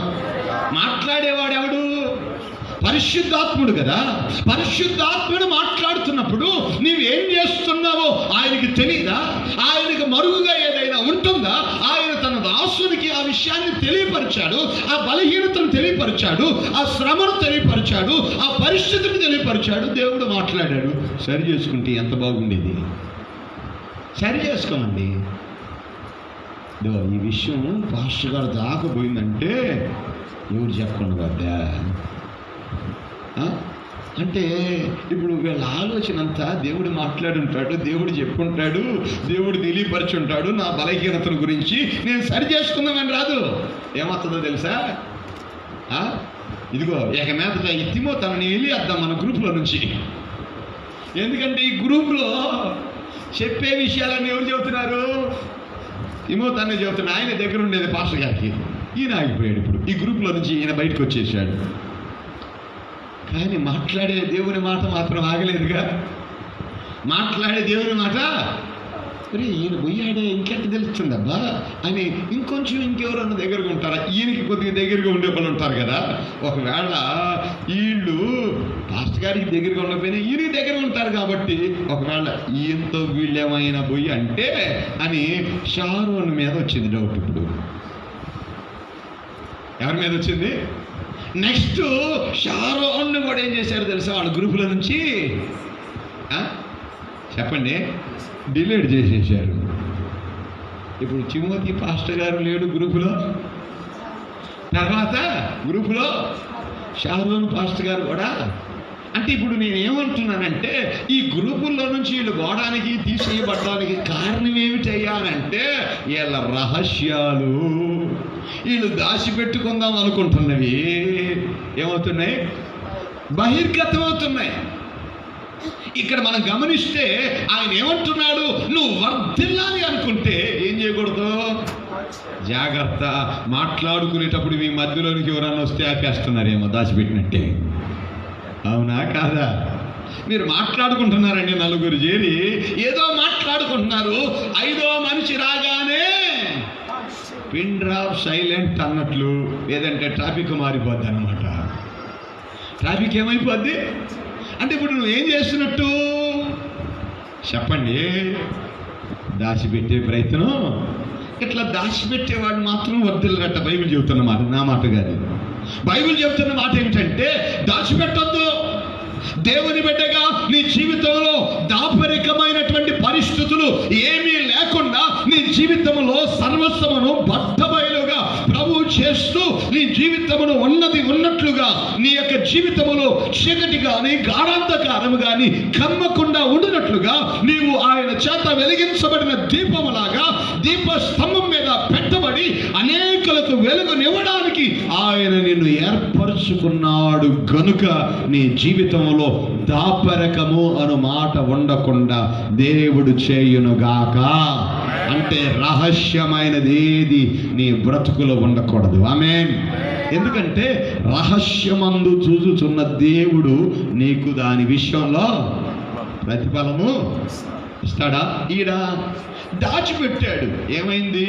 మాట్లాడేవాడు ఎవడు? పరిశుద్ధాత్ముడు కదా. పరిశుద్ధాత్ముడు మాట్లాడుతున్నప్పుడు నీవేం చేస్తున్నావో ఆయనకి తెలియదా? ఆయనకు మరుగుగా ఏదైనా ఉంటుందా? ఆయన తన దాసునికి ఆ విషయాన్ని తెలియపరిచాడు, ఆ బలహీనతను తెలియపరిచాడు, ఆ శ్రమను తెలియపరిచాడు, ఆ పరిస్థితిని తెలియపరిచాడు. దేవుడు మాట్లాడాడు. సరి చేసుకుంటే ఎంత బాగుండేది. సరి చేసుకోమండి. ఈ విషయం పాస్టర్ గారు దాకపోయిందంటే ఎవరు చెప్పండి వద్దా అంటే ఇప్పుడు వీళ్ళ ఆలోచన అంతా దేవుడు మాట్లాడుంటాడు, దేవుడు చెప్పుంటాడు, దేవుడు తెలియపరచుంటాడు. నా బలహీనతల గురించి నేను సరి చేసుకుందామని రాదు. ఏమవుతుందో తెలుసా? ఇదిగో ఏక మీద ఈ తిమోతిని వెళ్ళేద్దాం మన గ్రూప్లో నుంచి. ఎందుకంటే ఈ గ్రూప్లో చెప్పే విషయాలన్నీ ఎవరు చెబుతున్నారు? తిమోతిని చెబుతున్నా. ఆయన దగ్గర ఉండేది పాస్టర్ గారికి. ఈయన ఆగిపోయాడు. ఇప్పుడు ఈ గ్రూప్లో నుంచి ఈయన బయటకు వచ్చేసాడు. కానీ మాట్లాడే దేవుని మాట మాత్రం ఆగలేదుగా. మాట్లాడే దేవుని మాట మరి ఈయన పోయాడే ఇంకెంత తెలుస్తుందబ్బా అని ఇంకెవరన్నా దగ్గరగా ఉంటారా? ఈయనకి కొద్దిగా దగ్గరగా ఉండే వాళ్ళు ఉంటారు కదా. ఒకవేళ వీళ్ళు పాస్టర్ గారికి దగ్గరగా ఉండకపోయినా ఈయనకి దగ్గర ఉంటారు కాబట్టి ఒకవేళ ఈయనతో వీళ్ళు ఏమైనా పోయి అంటే అని షారోన్ మీద వచ్చింది డౌట్. ఇప్పుడు ఎవరి మీద వచ్చింది? నెక్స్ట్ షారోన్ కూడా ఏం చేశారు తెలుసా? వాళ్ళ గ్రూపుల నుంచి చెప్పండి డిలీట్ చేసేసారు. ఇప్పుడు తిమోతి పాస్టర్ గారు లేడు గ్రూపులో. తర్వాత గ్రూపులో షారోన్ పాస్టర్ గారు కూడా. అంటే ఇప్పుడు నేనేమంటున్నానంటే ఈ గ్రూపుల్లో నుంచి వీళ్ళు పోవడానికి, తీసేయబడడానికి కారణం ఏమిటయ్యానంటే వీళ్ళ రహస్యాలు వీళ్ళు దాచిపెట్టుకుందాం అనుకుంటున్నవి ఏమవుతున్నాయి? బహిర్గతం అవుతున్నాయి. ఇక్కడ మనం గమనిస్తే ఆయన ఏమంటున్నాడు? నువ్వు వర్ధిల్లాలి అనుకుంటే ఏం చేయకూడదు? జాగ్రత్త. మాట్లాడుకునేటప్పుడు మీ మధ్యలోనికి ఎవరన్నా వస్తే ఆపేస్తున్నారేమో దాచిపెట్టినట్టే. అవునా కాదా? మీరు మాట్లాడుకుంటున్నారండి, నలుగురు చేరి ఏదో మాట్లాడుకుంటున్నారు. 5వ మనిషి రాగానే పిన్ డ్రాప్ సైలెంట్ అన్నట్లు లేదంటే ట్రాఫిక్ మారిపోద్ది అనమాట. ట్రాఫిక్ ఏమైపోద్ది అంటే ఇప్పుడు నువ్వేం చేస్తున్నట్టు? చెప్పండి. దాచిపెట్టే ప్రయత్నం, ఇట్లా దాచిపెట్టేవాడు మాత్రం వర్ధిల్లరట. బైబిల్ చెబుతున్న మాట, నా మాట కాదు. బైబిల్ చెబుతున్న మాట ఏంటంటే దాచిపెట్టొద్దు. దేవుని బిడ్డగా నీ జీవితంలో దాపరికమైనటువంటి పరిస్థితులు ఏమీ లేకుండా నీ జీవితంలో సర్వస్వమును బట్టబయలుగా ప్రభు చేస్తూ నీ జీవితమును ఉన్నది ఉన్నట్లుగా నీ యొక్క జీవితములో చీకటి కానీ గాఢాంధకారము కానీ కమ్మకుండా ఉండినట్లుగా నీవు ఆయన చేత వెలిగించబడిన దీపములాగా దీప స్తంభం మీద పెట్టబడి అనేకులకు వెలుగునివ్వడానికి ఆయన నిన్ను ఏర్పరచుకున్నాడు గనుక నీ జీవితంలో దాపరకము అను మాట ఉండకుండా దేవుడు చేయునుగాక. అంటే రహస్యమైనది ఏది నీ బ్రతుకులో ఉండకూడదు. ఆమేన్. ఎందుకంటే రహస్యమందు చూచుచున్న దేవుడు నీకు దాని విషయంలో ప్రతిఫలము ఇస్తాడా? ఈడ దాచిపెట్టాడు. ఏమైంది?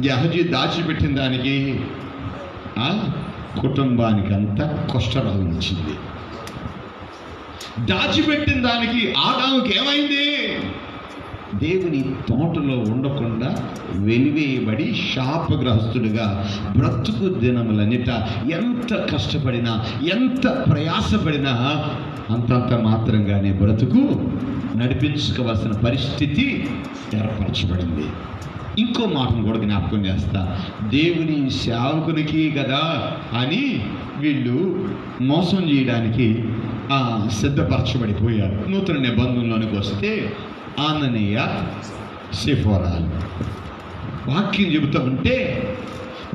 గెహజీ దాచిపెట్టిన దానికి కుటుంబానికి అంతా కుష్ఠరోగం వచ్చింది. దాచిపెట్టిన దానికి ఆదాముకి ఏమైంది? దేవుని తోటలో ఉండకుండా వెలివేయబడి శాపగ్రస్తుడిగా బ్రతుకు దినములన్నిట ఎంత కష్టపడినా ఎంత ప్రయాసపడినా అంతంత మాత్రంగానే బ్రతుకు నడిపించుకోవాల్సిన పరిస్థితి ఏర్పరచబడింది. ఇంకో మాటను కూడా జ్ఞాపకం చేస్తా. దేవుని సేవకునికి కదా అని వీళ్ళు మోసం చేయడానికి సిద్ధపరచబడిపోయారు. నూతన నిబంధనలోనికి వస్తే ఆననీయ, సెఫోరాలు వాక్యం చెబుతూ ఉంటే,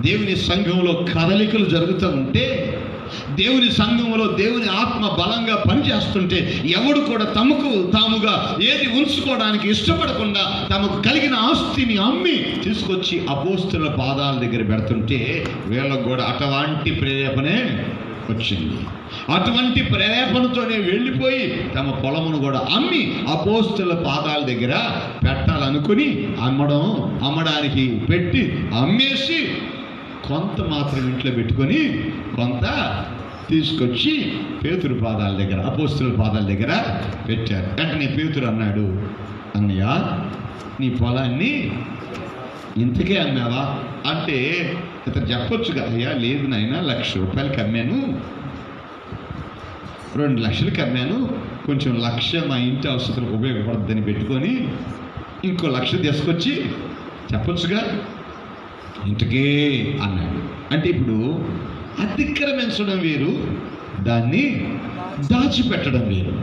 దేవుని సంఘంలో కదలికలు జరుగుతూ ఉంటే, దేవుని సంఘంలో దేవుని ఆత్మ బలంగా పనిచేస్తుంటే ఎవడు కూడా తమకు తాముగా ఏది ఉంచుకోవడానికి ఇష్టపడకుండా తమకు కలిగిన ఆస్తిని అమ్మి తీసుకొచ్చి అపోస్తుల పాదాల దగ్గర పెడుతుంటే వీళ్ళకు కూడా అటువంటి ప్రేరేపణే వచ్చింది. అటువంటి ప్రేరేపణతోనే వెళ్ళిపోయి తమ పొలమును కూడా అమ్మి అపోస్తుల పాదాల దగ్గర పెట్టాలనుకుని అమ్మడానికి పెట్టి అమ్మేసి కొంత మాత్రం ఇంట్లో పెట్టుకొని కొంత తీసుకొచ్చి పేతురు పాదాల దగ్గర, అపోస్తుల పాదాల దగ్గర పెట్టారు. వెంటనే పేతురు అన్నాడు, అన్నయ్య నీ పొలాన్ని ఇంతకే అమ్మావా అంటే ఇతను చెప్పొచ్చుగా, అయ్యా లేదు నాయన 1,00,000 రూపాయలకి అమ్మాను, 2 లక్షలకి అమ్మాను, కొంచెం 1,00,000 మా ఇంటి అవసరాలకు ఉపయోగపడుతుందని పెట్టుకొని ఇంకో 1,00,000 తీసుకొచ్చి చెప్పొచ్చుగా, ఇంతకే అన్నాడు. అంటే ఇప్పుడు అతిక్రమించడం వేరు, దాన్ని దాచిపెట్టడం వేరు.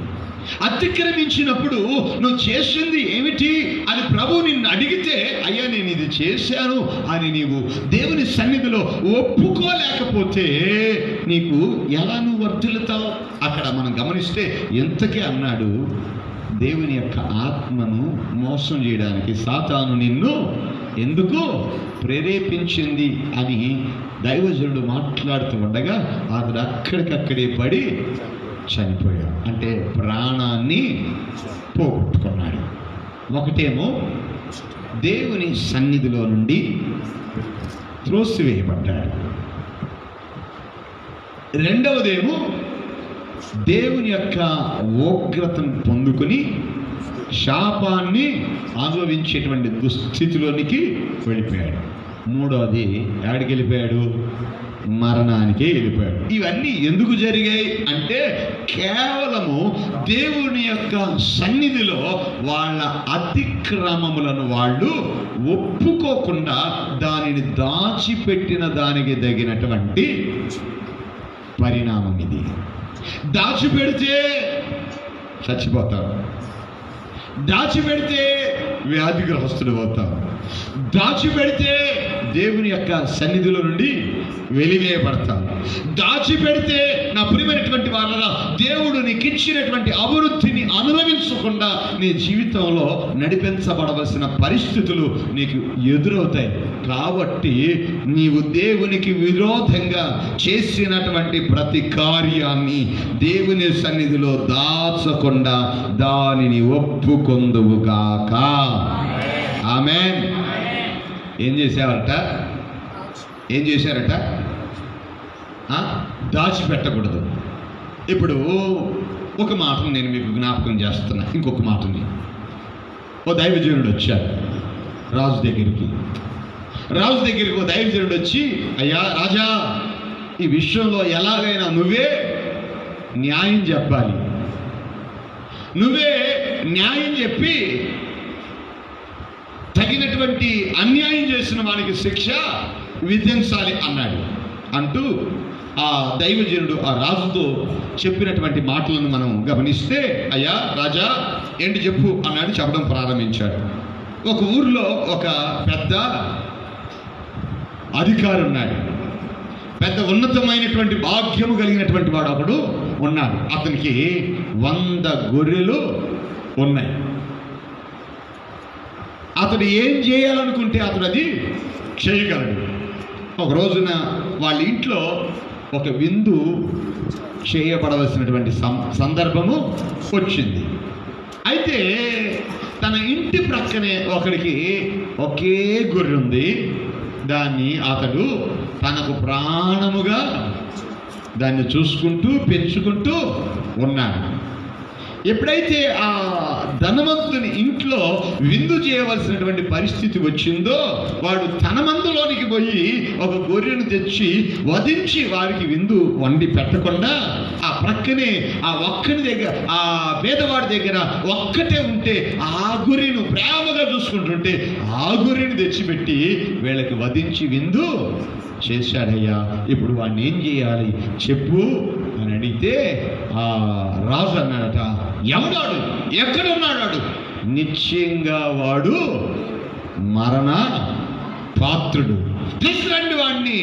అతిక్రమించినప్పుడు నువ్వు చేసింది ఏమిటి అని ప్రభు నిన్ను అడిగితే, అయ్యా నేను ఇది చేశాను అని నీవు దేవుని సన్నిధిలో ఒప్పుకోలేకపోతే నీకు ఎలా నువ్వు వర్ధిల్లుతావు? అక్కడ మనం గమనిస్తే ఎంతకే అన్నాడు, దేవుని యొక్క ఆత్మను మోసం చేయడానికి సాతాను నిన్ను ఎందుకు ప్రేరేపించింది అని దైవజనుడు మాట్లాడుతూ ఉండగా అతడు అక్కడికక్కడే పడి చనిపోయాడు. అంటే ప్రాణాన్ని పోగొట్టుకున్నాడు. ఒకటేమో దేవుని సన్నిధిలో నుండి త్రోసివేయబడ్డాడు, రెండవదేమో దేవుని యొక్క ఉగ్రతను పొందుకుని శాపాన్ని అనుభవించేటువంటి దుస్థితిలోనికి వెళ్ళిపోయాడు. మూడవది ఎక్కడికి వెళ్ళిపోయాడు? మరణానికే వెళ్ళిపోయాడు. ఇవన్నీ ఎందుకు జరిగాయి అంటే కేవలము దేవుని యొక్క సన్నిధిలో వాళ్ళ అతిక్రమములను వాళ్ళు ఒప్పుకోకుండా దానిని దాచిపెట్టిన దానికి తగినటువంటి పరిణామం ఇది. దాచిపెడితే చచ్చిపోతావు, దాచిపెడితే వ్యాధిగ్రస్తుడు అవుతావు, దాచిపెడితే దేవుని యొక్క సన్నిధిలో నుండి వెలివేయబడతావు, దాచిపెడితే నా ప్రియమైనటువంటి వాళ్ళ దేవుడు నీకు ఇచ్చినటువంటి అభివృద్ధిని అనుభవించకుండా నీ జీవితంలో నడిపించబడవలసిన పరిస్థితులు నీకు ఎదురవుతాయి. కాబట్టి నీవు దేవునికి విరోధంగా చేసినటువంటి ప్రతి కార్యాన్ని దేవుని సన్నిధిలో దాచకుండా దానిని ఒప్పుకొందువుగాక. ఆమేన్. ఏం చేశారట? దాచిపెట్టకూడదు. ఇప్పుడు ఒక మాటను నేను మీకు జ్ఞాపకం చేస్తున్నా, ఇంకొక మాటని. ఓ దైవజనుడు వచ్చాడు రాజు దగ్గరికి ఓ దైవజనుడు వచ్చి, అయ్యా రాజా, ఈ విషయంలో ఎలాగైనా నువ్వే న్యాయం చెప్పాలి, నువ్వే న్యాయం చెప్పి తగినటువంటి అన్యాయం చేసిన వానికి శిక్ష విధించాలి అన్నాడు. అంటూ ఆ దైవజనుడు ఆ రాజుతో చెప్పినటువంటి మాటలను మనం గమనిస్తే, అయ్యా రాజా ఏంటి చెప్పు అన్నాడు. చెప్పడం ప్రారంభించాడు. ఒక ఊర్లో ఒక పెద్ద అధికారి ఉన్నాడు. పెద్ద ఉన్నతమైనటువంటి భాగ్యము కలిగినటువంటి వాడు ఒకడు ఉన్నాడు. అతనికి 100 గొర్రెలు ఉన్నాయి. అతడు ఏం చేయాలనుకుంటే అతడు అది చేయగలడు. ఒక రోజున వాళ్ళ ఇంట్లో ఒక విందు చేయబడవలసినటువంటి సందర్భము వచ్చింది. అయితే తన ఇంటి ప్రక్కనే ఒకడికి ఒకే గొర్రె ఉంది. దాన్ని అతడు తనకు ప్రాణముగా దాన్ని చూసుకుంటూ పెంచుకుంటూ ఉన్నాడు. ఎప్పుడైతే ఆ ధనవంతుని ఇంట్లో విందు చేయవలసినటువంటి పరిస్థితి వచ్చిందో, వాడు తన మందులోనికి పోయి ఒక గొర్రెను తెచ్చి వధించి వారికి విందు వండి పెట్టకుండా ఆ ప్రక్కనే ఆ ఒక్కని దగ్గర, ఆ పేదవాడి దగ్గర ఒక్కటే ఉంటే ఆ గొర్రెను ప్రేమగా చూసుకుంటుంటే ఆ గొర్రెను తెచ్చిపెట్టి వీళ్ళకి వధించి విందు చేశాడయ్యా. ఇప్పుడు వాడిని ఏం చేయాలి చెప్పు అని అడిగితే ఆ రాజు అన్నాడట, ఎవడాడు, ఎక్కడున్నాడు, నిశ్చయంగా వాడు మరణ పాత్రుడు, తీసుకురండి వాడిని.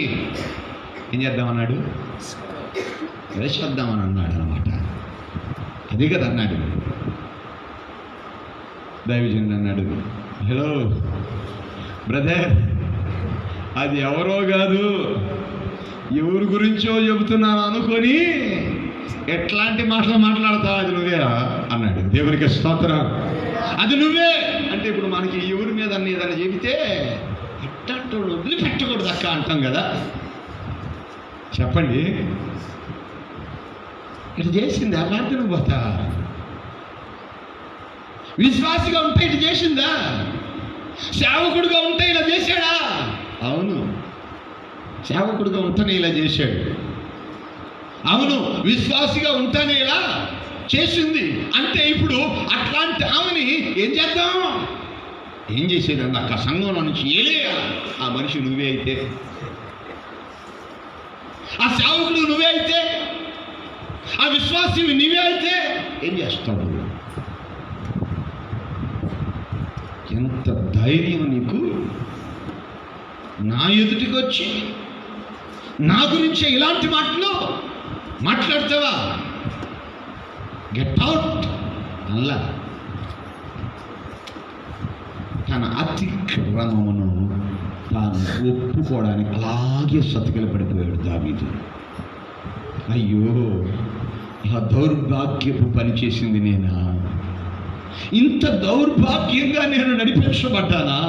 ఏం చేద్దామన్నాడు, వేసేద్దామని అన్నాడు అనమాట. అదే కదా అన్నాడు. దైవజనుడు అన్నాడు, హలో బ్రదర్, అది ఎవరో కాదు, ఎవరి గురించో చెబుతున్నాను అనుకొని ఎట్లాంటి మాటలు మాట్లాడతావు, అది నువ్వే అన్నాడు. దేవునికి స్తోత్రం. అది నువ్వే అంటే ఇప్పుడు మనకి ఎవరి మీద ఏదైనా చెబితే ఇట్లాంటి వదిలిపెట్టకూడదు అక్క అంటాం కదా. చెప్పండి, ఇటు చేసింది అలాంటి నువ్వు పోతా విశ్వాసిగా ఉంటే ఇటు చేసిందా, సేవకుడుగా ఉంటే ఇలా చేశాడా? అవును, సేవకుడుగా ఉంటేనే ఇలా చేశాడు. అవును, విశ్వాసిగా ఉంటేనే ఇలా చేసింది. అంటే ఇప్పుడు అట్లాంటి ఆమెని ఏం చేద్దాం, ఏం చేసేది నాకు ఆ సంఘంలో నుంచి ఏలేయా. ఆ మనిషి నువ్వే అయితే, ఆ సేవకుడు నువ్వే అయితే, ఆ విశ్వాసి నువ్వే అయితే ఏం చేస్తావు? ఎంత ధైర్యం నీకు, నా ఎదుటికి వచ్చి నా గురించే ఇలాంటి మాటలు మాట్లాడతావా? గెట్ అవుట్ అల్లా. తన అతిక్రమమును తాను ఒప్పుకోవడానికి అలాగే సతికిల పడిపోయాడు దావీదు. అయ్యో, ఆ దౌర్భాగ్యపు పని చేసింది నేనా? ఇంత దౌర్భాగ్యంగా నేను నడిపించబడ్డానా?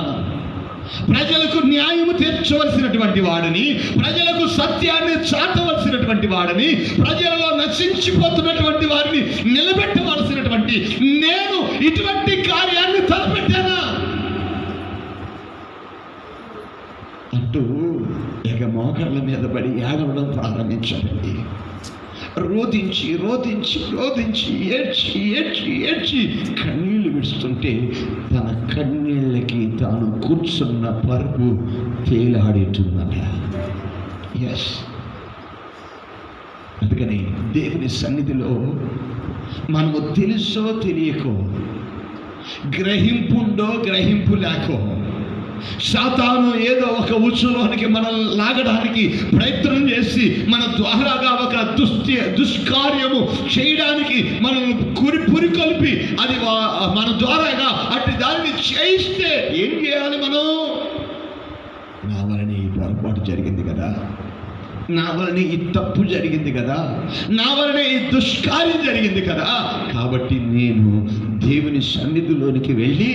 ప్రజలకు న్యాయము తీర్చవలసినటువంటి వాడిని, ప్రజలకు సత్యాన్ని చాటవలసినటువంటి వాడిని, ప్రజలలో నశించిపోతున్నటువంటి వారిని నిలబెట్టవలసినటువంటి నేను ఇటువంటి కార్యాన్ని తలపెట్టానా అంటూ మోకాళ్ళ మీద పడి ఏడవడం ప్రారంభించాడండి. రోధించి రోధించి రోధించి ఏడ్చి ఏడ్చి ఏడ్చి కన్నీళ్లు విడుస్తుంటే తన కన్నీళ్ళకి తాను కూర్చున్న పరుపు తేలాడుతుందట. ఎస్, అందుకని దేవుని సన్నిధిలో మనము తెలుసో తెలియకో, గ్రహింపుండో గ్రహింపు లేకో, సాతాను ఏదో ఒక ఉచ్చులోనికి మనం లాగడానికి ప్రయత్నం చేసి మన ద్వారాగా ఒక దుష్కార్యము చేయడానికి మనం పురికొల్పి అది మన ద్వారాగా అటు దానిని చేయిస్తే ఏం చేయాలి మనం? నా వలన ఈ పొరపాటు జరిగింది కదా, నా వలన ఈ తప్పు జరిగింది కదా, నా వలన ఈ దుష్కార్యం జరిగింది కదా, కాబట్టి నేను దేవుని సన్నిధిలోనికి వెళ్ళి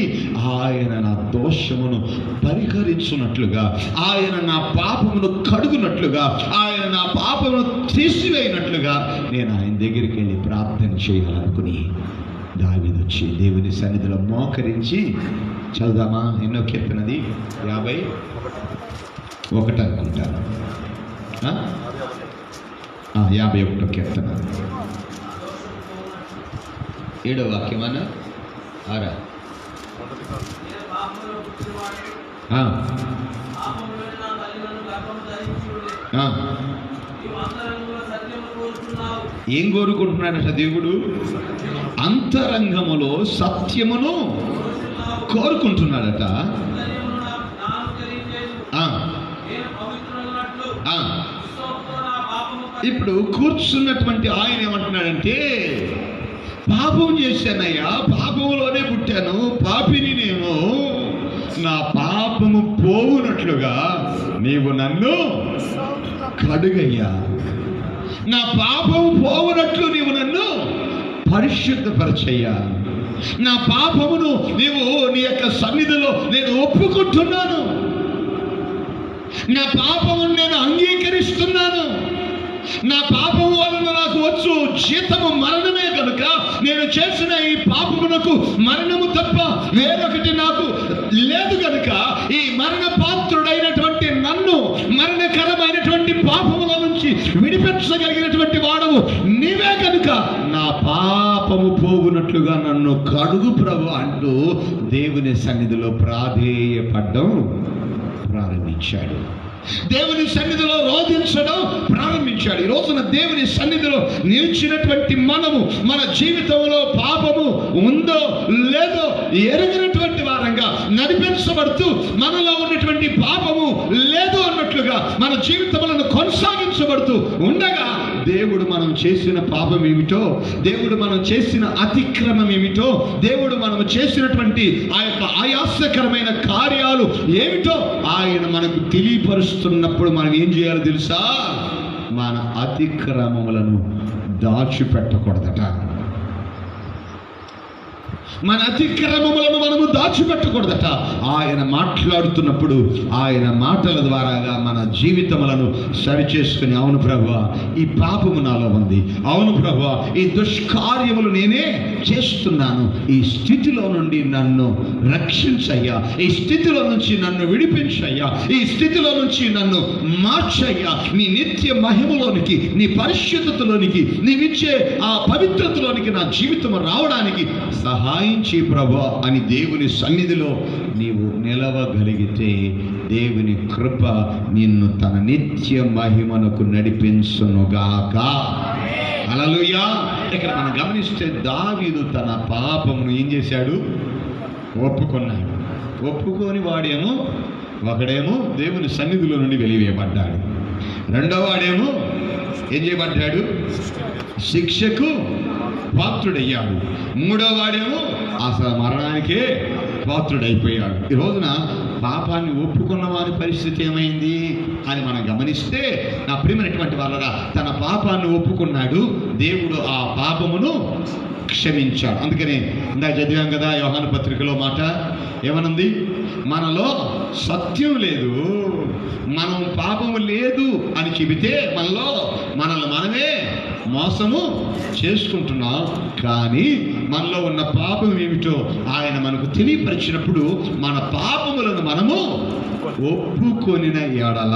ఆయన నా దోషమును పరిహరించున్నట్లుగా, ఆయన నా పాపమును కడుగునట్లుగా, ఆయన నా పాపమును తీసివేయనట్లుగా నేను ఆయన దగ్గరికి వెళ్ళి ప్రార్థన చేయాలనుకుని దావీదు వచ్చి దేవుని సన్నిధిలో మోకరించి, చదువుదామా? ఎన్నో కీర్తనది? 51 అనుకుంటాను. 51 కీర్తన 7వ వాక్యమన్నా 6? ఏం కోరుకుంటున్నాడట దేవుడు? అంతరంగములో సత్యమును కోరుకుంటున్నాడట. ఇప్పుడు కూర్చున్నటువంటి ఆయన ఏమంటున్నాడంటే, పాపం చేశానయ్యా, పాపములోనే పుట్టాను, పాపిని నేను, నా పాపము పోవునట్లుగా నీవు నన్ను కడుగయ్యా, నా పాపము పోవునట్లు నీవు నన్ను పరిశుద్ధపరచయ్యా, నా పాపమును నీవు నీ యొక్క సన్నిధిలో నేను ఒప్పుకుంటున్నాను, నా పాపమును నేను అంగీకరిస్తున్నాను, నా పాపము వలన నాకు వచ్చు జీతము మరణమే కనుక నేను చేసిన ఈ పాపమునకు మరణము తప్ప వేరొకటి నాకు లేదు కనుక ఈ మరణ పాత్రుడైనటువంటి నన్ను మరణకరమైనటువంటి పాపముల నుంచి విడిపించగలిగినటువంటి వాడవు నీవే కనుక నా పాపము పోవునట్లుగా నన్ను కడుగు ప్రభు అంటూ దేవుని సన్నిధిలో ప్రాధేయపడ్డం ప్రారంభించాడు. దేవుని సన్నిధిలో రోధించడం ప్రారంభించాడు. ఈ రోజున దేవుని సన్నిధిలో నిలిచినటువంటి మనము మన జీవితంలో పాపము ఉందో లేదో ఎరిగినటువంటి వారంగా నడిపించబడుతూ మనలో ఉన్నటువంటి పాపము లేదు అన్నట్లుగా మన జీవితములను కొనసాగించబడుతూ ఉండగా దేవుడు మనం చేసిన పాపం ఏమిటో, దేవుడు మనం చేసిన అతిక్రమం ఏమిటో, దేవుడు మనం చేసినటువంటి ఆ యొక్క ఆయాసకరమైన కార్యాలు ఏమిటో ఆయన మనకు తెలియపరుస్తున్నప్పుడు మనం ఏం చేయాలో తెలుసా? మన అతిక్రమములను దాచిపెట్టకూడదట. మన అతిక్రమములను మనము దాచిపెట్టకూడదట. ఆయన మాట్లాడుతున్నప్పుడు ఆయన మాటల ద్వారాగా మన జీవితములను సరిచేసుకుని, అవును ప్రభువా ఈ పాపము నాలో ఉంది, అవును ప్రభువా ఈ దుష్కార్యములు నేనే చేస్తున్నాను, ఈ స్థితిలో నుండి నన్ను రక్షించయ్యా, ఈ స్థితిలో నుంచి నన్ను విడిపించయ్యా, ఈ స్థితిలో నుంచి నన్ను మార్చయ్యా, నీ నిత్య మహిమలోనికి, నీ పరిశుద్ధతలోనికి, నీవిచ్చే ఆ పవిత్రతలోనికి నా జీవితం రావడానికి సహాయించి ప్రభువా అని దేవుని సన్నిధిలో నీవు నిలవగలిగితే దేవుని కృప నిన్ను తన నిత్య మహిమనకు నడిపించునుగాక. హల్లెలూయా. ఇక్కడ మనం గమనిస్తే దావీదు తన పాపమును ఏం చేశాడు? ఒప్పుకున్నాడు. ఒప్పుకొని వాడేమో ఒకడేమో దేవుని సన్నిధిలో నుండి వెలివేయబడ్డాడు, రెండో వాడేమో ఏం చేయబడ్డాడు? శిక్షకు పాత్రుడయ్యాడు, మూడో వాడేమో అసలు మరణానికే పాత్రుడైపోయాడు. ఈ రోజున పాపాన్ని ఒప్పుకున్న వారి పరిస్థితి ఏమైంది అని మనం గమనిస్తే, నా ప్రియమైనటువంటి వాళ్ళరా, తన పాపాన్ని ఒప్పుకున్నాడు, దేవుడు ఆ పాపమును క్షమించాడు. అందుకనే ఇందాక చదివాం కదా యోహాను పత్రికలో మాట ఏమనుంది? మనలో సత్యం లేదు, మనం పాపము లేదు అని చెబితే మనల్ని మనమే మోసము చేసుకుంటున్నాం. కానీ మనలో ఉన్న పాపం ఏమిటో ఆయన మనకు తెలియపరిచినప్పుడు మన పాపములను మనము ఒప్పుకొనిన ఎడల,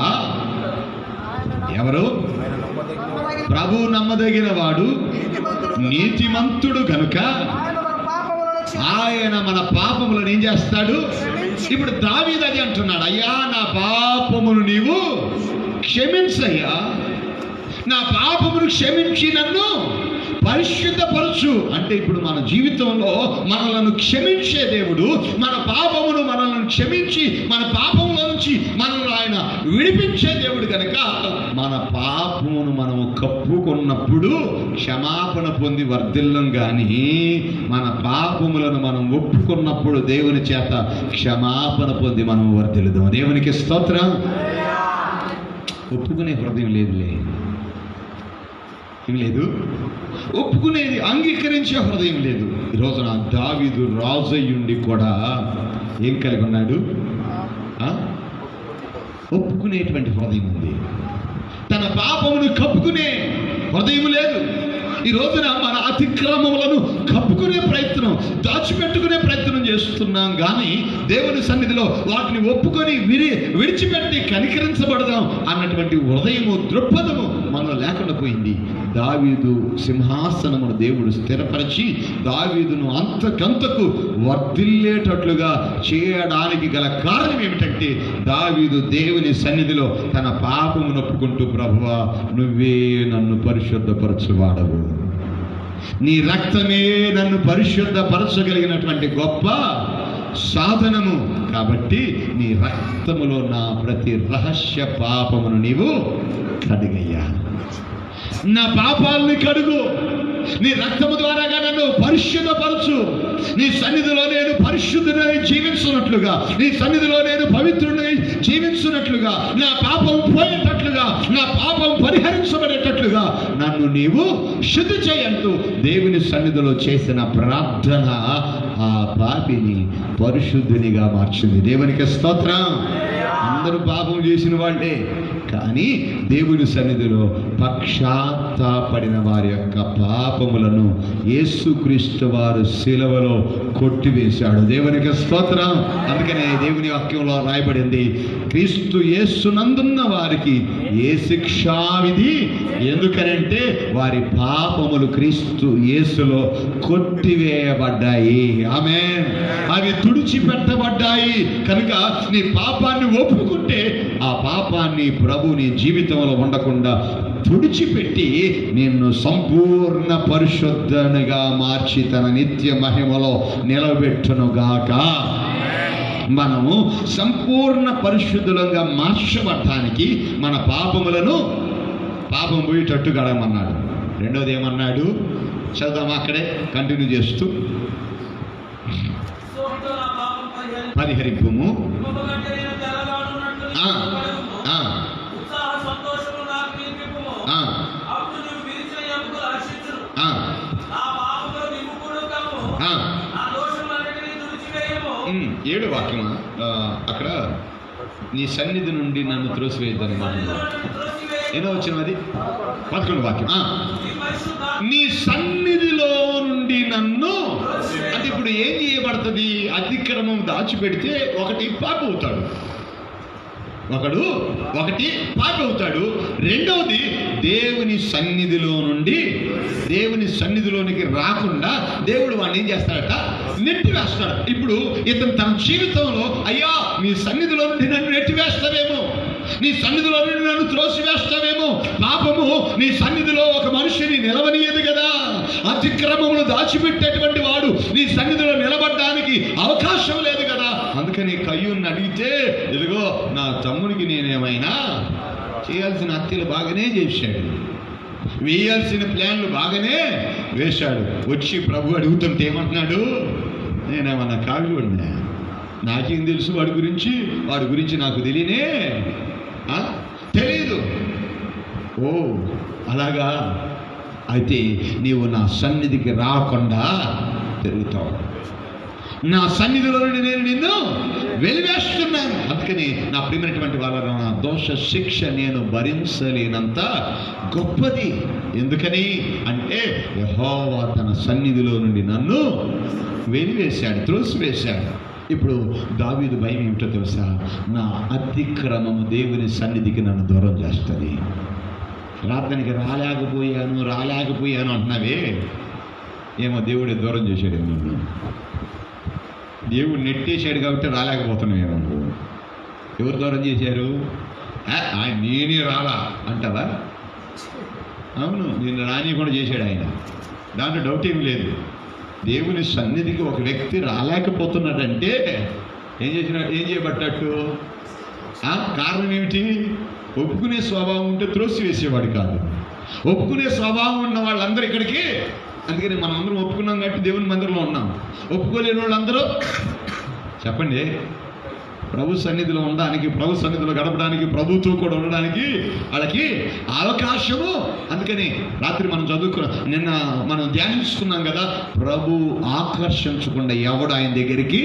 ఎవరు? ప్రభు నమ్మదగిన వాడు, నీతిమంతుడు కనుక ఆయన మన పాపములను ఏం చేస్తాడు? ఇప్పుడు దావీదు అది అంటున్నాడు, అయ్యా నా పాపమును నీవు క్షమించయ్యా, నా పాపమును క్షమించి నన్ను పరిశుద్ధపరచు. అంటే ఇప్పుడు మన జీవితంలో మనలను క్షమించే దేవుడు, మన పాపమును మనల్ని క్షమించి మన పాపముల నుంచి మనల్ని ఆయన విడిపించే దేవుడు కనుక మన పాపమును మనము కప్పుకున్నప్పుడు క్షమాపణ పొంది వర్ధిల్లం. కానీ మన పాపములను మనం ఒప్పుకున్నప్పుడు దేవుని చేత క్షమాపణ పొంది మనం వర్ధిల్లుదాం. దేవునికి స్తోత్రం. ఒప్పుకునే హృదయం లేదులే, ఏం లేదు, ఒప్పుకునేది అంగీకరించే హృదయం లేదు. ఈరోజు నా దావీదు రాజయ్యుండి కూడా ఏం కలిగి ఉన్నాడు? ఒప్పుకునేటువంటి హృదయం ఉంది. తన పాపమును కప్పుకునే హృదయం లేదు. ఈ రోజున మన అతిక్రమములను కప్పుకునే ప్రయత్నం, దాచిపెట్టుకునే ప్రయత్నం చేస్తున్నాం. కానీ దేవుని సన్నిధిలో వాటిని ఒప్పుకొని విడిచిపెట్టి కనికరించబడదాం అన్నటువంటి హృదయము, దృక్పథము మనలో లేకుండా పోయింది. దావీదు సింహాసనమును దేవుడు స్థిరపరిచి దావీదును అంతకంతకు వర్ధిల్లేటట్లుగా చేయడానికి గల కారణం ఏమిటంటే, దావీదు దేవుని సన్నిధిలో తన పాపము నొప్పుకుంటూ, ప్రభువా నువ్వే నన్ను పరిశుద్ధపరచువాడవు, నీ రక్తమే నన్ను పరిశుద్ధపరచగలిగినటువంటి గొప్ప సాధనము, కాబట్టి నీ రక్తములో నా ప్రతి రహస్య పాపమును నీవు కడిగయ్యా, నా పాపాలని కడుగు, నీ రక్తము ద్వారాగా నన్ను పరిశుద్ధపరచు, నీ సన్నిధిలో నేను పరిశుద్ధుడై జీవించున్నట్లుగా, నీ సన్నిధిలో నేను పవిత్రుడై జీవించున్నట్లుగా, నా పాపం పోయేటట్లుగా, నా పాపం పరిహరించబడేటట్లుగా నన్ను నీవు శుద్ధి చేయంటూ దేవుని సన్నిధిలో చేసిన ప్రార్థన ఆ పాపిని పరిశుద్ధునిగా మార్చింది. దేవునికి స్తోత్రం. అందరూ పాపం చేసిన వాళ్ళే, కానీ దేవుని సన్నిధిలో పశ్చాత్తాపడిన వారి యొక్క పాపములను యేసుక్రీస్తు వారు శిలువలో కొట్టివేశాడు. దేవునికి స్తోత్రం. అందుకనే దేవుని వాక్యంలో రాయబడింది, క్రీస్తు యేసునందున్న వారికి ఏ శిక్షావిధి, ఎందుకనంటే వారి పాపములు క్రీస్తు యేసులో కొట్టివేయబడ్డాయి. ఆమేన్. అవి తుడిచిపెట్టబడ్డాయి. కనుక నీ పాపాన్ని ఒప్పుకుంటే ఆ పాపాన్ని ప్రభు నీ జీవితంలో ఉండకుండా తుడిచిపెట్టి నిన్ను సంపూర్ణ పరిశుద్ధునిగా మార్చి తన నిత్య మహిమలో నిలబెట్టునుగాక. మనము సంపూర్ణ పరిశుద్ధులంగా మార్చబడటానికి మన పాపం పోయేటట్టు గడమన్నాడు. రెండోది ఏమన్నాడు చదుదామా, అక్కడే కంటిన్యూ చేస్తూ, పరిహరింపుము, ఏడు వాక్యమా అక్కడ, నీ సన్నిధి నుండి నన్ను త్రోసివేయద్దని మాట. ఏదో వచ్చిన అది 11 వాక్యం. నీ సన్నిధిలో నుండి నన్ను, అంటే ఇప్పుడు ఏం చేయబడుతుంది? అతిక్రమం దాచిపెడితే ఒకటి పాపి అవుతాడు, ఒకటి పాపి అవుతాడు. రెండవది దేవుని సన్నిధిలోనికి రాకుండా దేవుడు వాడిని ఏం చేస్తాడట, నెట్టివేస్తాడు. ఇప్పుడు ఇతను తన జీవితంలో, అయ్యా నీ సన్నిధిలో నుండి నన్ను నెట్టివేస్తావేమో, నీ సన్నిధిలో నుండి నన్ను త్రోసివేస్తావేమో, పాపము నీ సన్నిధిలో ఒక మనిషిని నిలవనీయదు కదా, అతిక్రమమును దాచిపెట్టేటువంటి వాడు నీ సన్నిధిలో నిలబడడానికి అవకాశం లేదు కదా. అందుకని కయ్యూని అడిగితే, ఇదిగో నా తమ్ముడికి నేనేమైనా చేయాల్సిన హత్యలు బాగానే చేశాడు, వేయాల్సిన ప్లాన్లు బాగానే వేశాడు. వచ్చి ప్రభు అడుగుతుంటే ఏమంటున్నాడు, నేనేమన్నా కావిడినా, నాకేం తెలుసు వాడి గురించి నాకు తెలీదు. ఓ అలాగా, అయితే నీవు నా సన్నిధికి రాకుండా తిరుగుతావు, నా సన్నిధిలో నుండి నేను నిన్ను వెలివేస్తున్నాను. అందుకని నా ప్రియమైనటువంటి వాళ్ళ, నా దోష శిక్ష నేను భరించలేనంత గొప్పది. ఎందుకని అంటే యెహోవా తన సన్నిధిలో నుండి నన్ను వెలివేశాడు, త్రోసివేశాడు. ఇప్పుడు దావీదు భయం ఏమిటో తెలుసా? నా అతిక్రమము దేవుని సన్నిధికి నన్ను దూరం చేస్తుంది. ప్రార్థనకి రాలేకపోయాను అంటున్నావే, ఏమో దేవుడే దూరం చేశాడు నిన్ను, దేవుడు నెట్టేశాడు కాబట్టి రాలేకపోతున్నావు. ఎవరు దూరం చేశారు? నేనే రాలా అంటావా? అవును, నిన్ను రానియకుండా చేశాడు ఆయన, దాంట్లో డౌట్ ఏమి లేదు. దేవుని సన్నిధికి ఒక వ్యక్తి రాలేకపోతున్నాడంటే ఏం చేయబట్టట్టు? కారణం ఏమిటి? ఒప్పుకునే స్వభావం ఉంటే త్రోసివేసేవాడు కాదు. ఒప్పుకునే స్వభావం ఉన్న వాళ్ళందరూ ఇక్కడికి, అందుకని మనం అందరం ఒప్పుకున్నాం కాబట్టి దేవుని మందిరంలో ఉన్నాం. ఒప్పుకోలేని వాళ్ళందరూ చెప్పండి, ప్రభు సన్నిధిలో ఉండడానికి, ప్రభు సన్నిధిలో గడపడానికి, ప్రభుతో కూడా ఉండడానికి వాళ్ళకి అవకాశము. అందుకని రాత్రి మనం నిన్న మనం ధ్యానించుకున్నాం కదా, ప్రభు ఆకర్షించకుండా ఎవడు ఆయన దగ్గరికి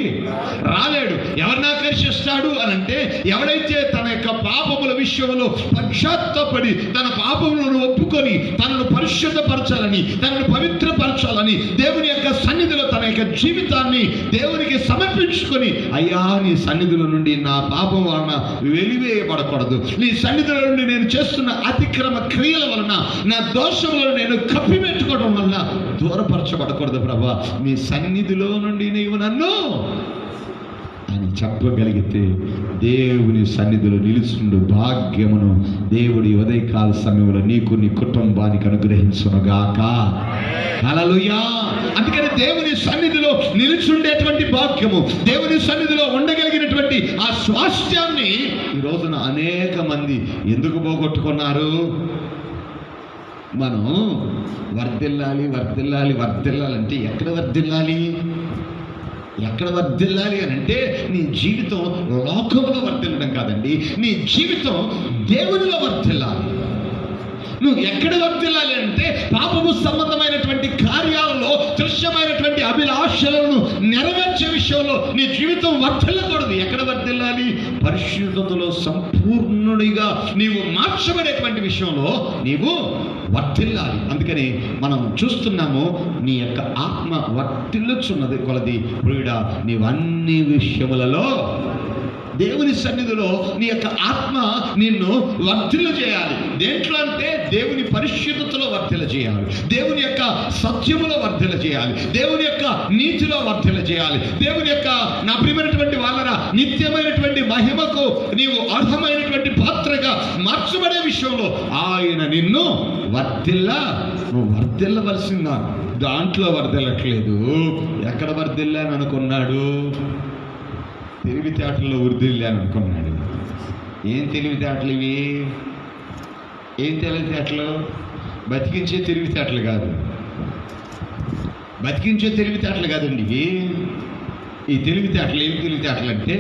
రాలేడు. ఎవరిని ఆకర్షిస్తాడు అని అంటే, ఎవడైతే తన యొక్క పాపముల విషయంలో పశ్చాత్తాపడి తన పాపములను ఒప్పుకొని తనను పరిశుద్ధపరచాలని, తనను పవిత్రపరచాలని దేవుని యొక్క సన్నిధిలో తన యొక్క జీవితాన్ని దేవునికి సమర్పించుకొని, అయ్యా నీ సన్నిధిలో నుండి నా పాపం వలన వెలివేయబడకూడదు, నీ సన్నిధిలో నుండి నేను చేస్తున్న అతిక్రమ క్రియల వలన, నా దోషములను నేను కప్పిపెట్టుకోవడం వలన దూరపరచబడకూడదు ప్రభా, నీ సన్నిధిలో నుండి నీవు నన్ను అని చెప్పగలిగితే దేవుని సన్నిధిలో నిలుచుండు భాగ్యమును దేవుడి ఉదయకాల సమయంలో నీకు, నీ కుటుంబానికి అనుగ్రహించునుగాక. హల్లెలూయా. అందుకని దేవుని సన్నిధిలో నిలుచుండేటువంటి భాగ్యము, దేవుని సన్నిధిలో ఉండగలిగినటువంటి ఆ స్వాస్థ్యాన్ని ఈ రోజున అనేక మంది ఎందుకు పోగొట్టుకున్నారు? మనం వర్ధిల్లాలి వర్ధిల్లాలి వర్ధిల్లాలంటే ఎక్కడ వర్ధిల్లాలి? ఎక్కడ వర్ధిల్లాలి అని అంటే, నీ జీవితం లోకంలో వర్ధిల్లడం కాదండి, నీ జీవితం దేవునిలో వర్ధిల్లాలి. నువ్వు ఎక్కడ వర్ధిల్లాలి అంటే, పాపము సంబంధమైనటువంటి కార్యాలలో, దృశ్యమైనటువంటి అభిలాషలను నెరవేర్చే విషయంలో నీ జీవితం వర్ధిల్లకూడదు. ఎక్కడ వర్ధిల్లాలి? పరిశుద్ధతలో సంపూర్ణుడిగా నీవు మార్చబడేటువంటి విషయంలో నీవు వర్ధిల్లాలి. అందుకని మనం చూస్తున్నాము, నీ యొక్క ఆత్మ వర్ధిల్లుచున్నది కొలది ప్రియుడా నీవు అన్ని విషయములలో దేవుని సన్నిధిలో నీ యొక్క ఆత్మ నిన్ను వర్ధిల్ల చేయాలి. దేంట్లో అంటే దేవుని పరిశుద్ధతలో వర్ధిల్ల చేయాలి, దేవుని యొక్క సత్యములో వర్ధిల్ల చేయాలి, దేవుని యొక్క నీతిలో వర్ధిల్ల చేయాలి, దేవుని యొక్క నా ప్రియమైనటువంటి వాళ్ళరా నిత్యమైనటువంటి మహిమకు నీవు అర్హమైనటువంటి పాత్రగా మార్చబడే విషయంలో ఆయన నిన్ను నువ్వు వర్ధిల్లవలసిందా. దాంట్లో వర్ధిల్లట్లేదు. ఎక్కడ వర్ధిల్లాను అనుకున్నాడు? తెలివితేటల్లో వృద్ధిల్లాను అనుకున్నాడు. ఏం తెలివితేటలు ఇవి? ఏం తెలివితేటలు? బతికించే తెలివితేటలు కాదు, బతికించే తెలివితేటలు కాదండి ఇవి. ఈ తెలివితేటలు ఏం తెలివితేటలు అంటే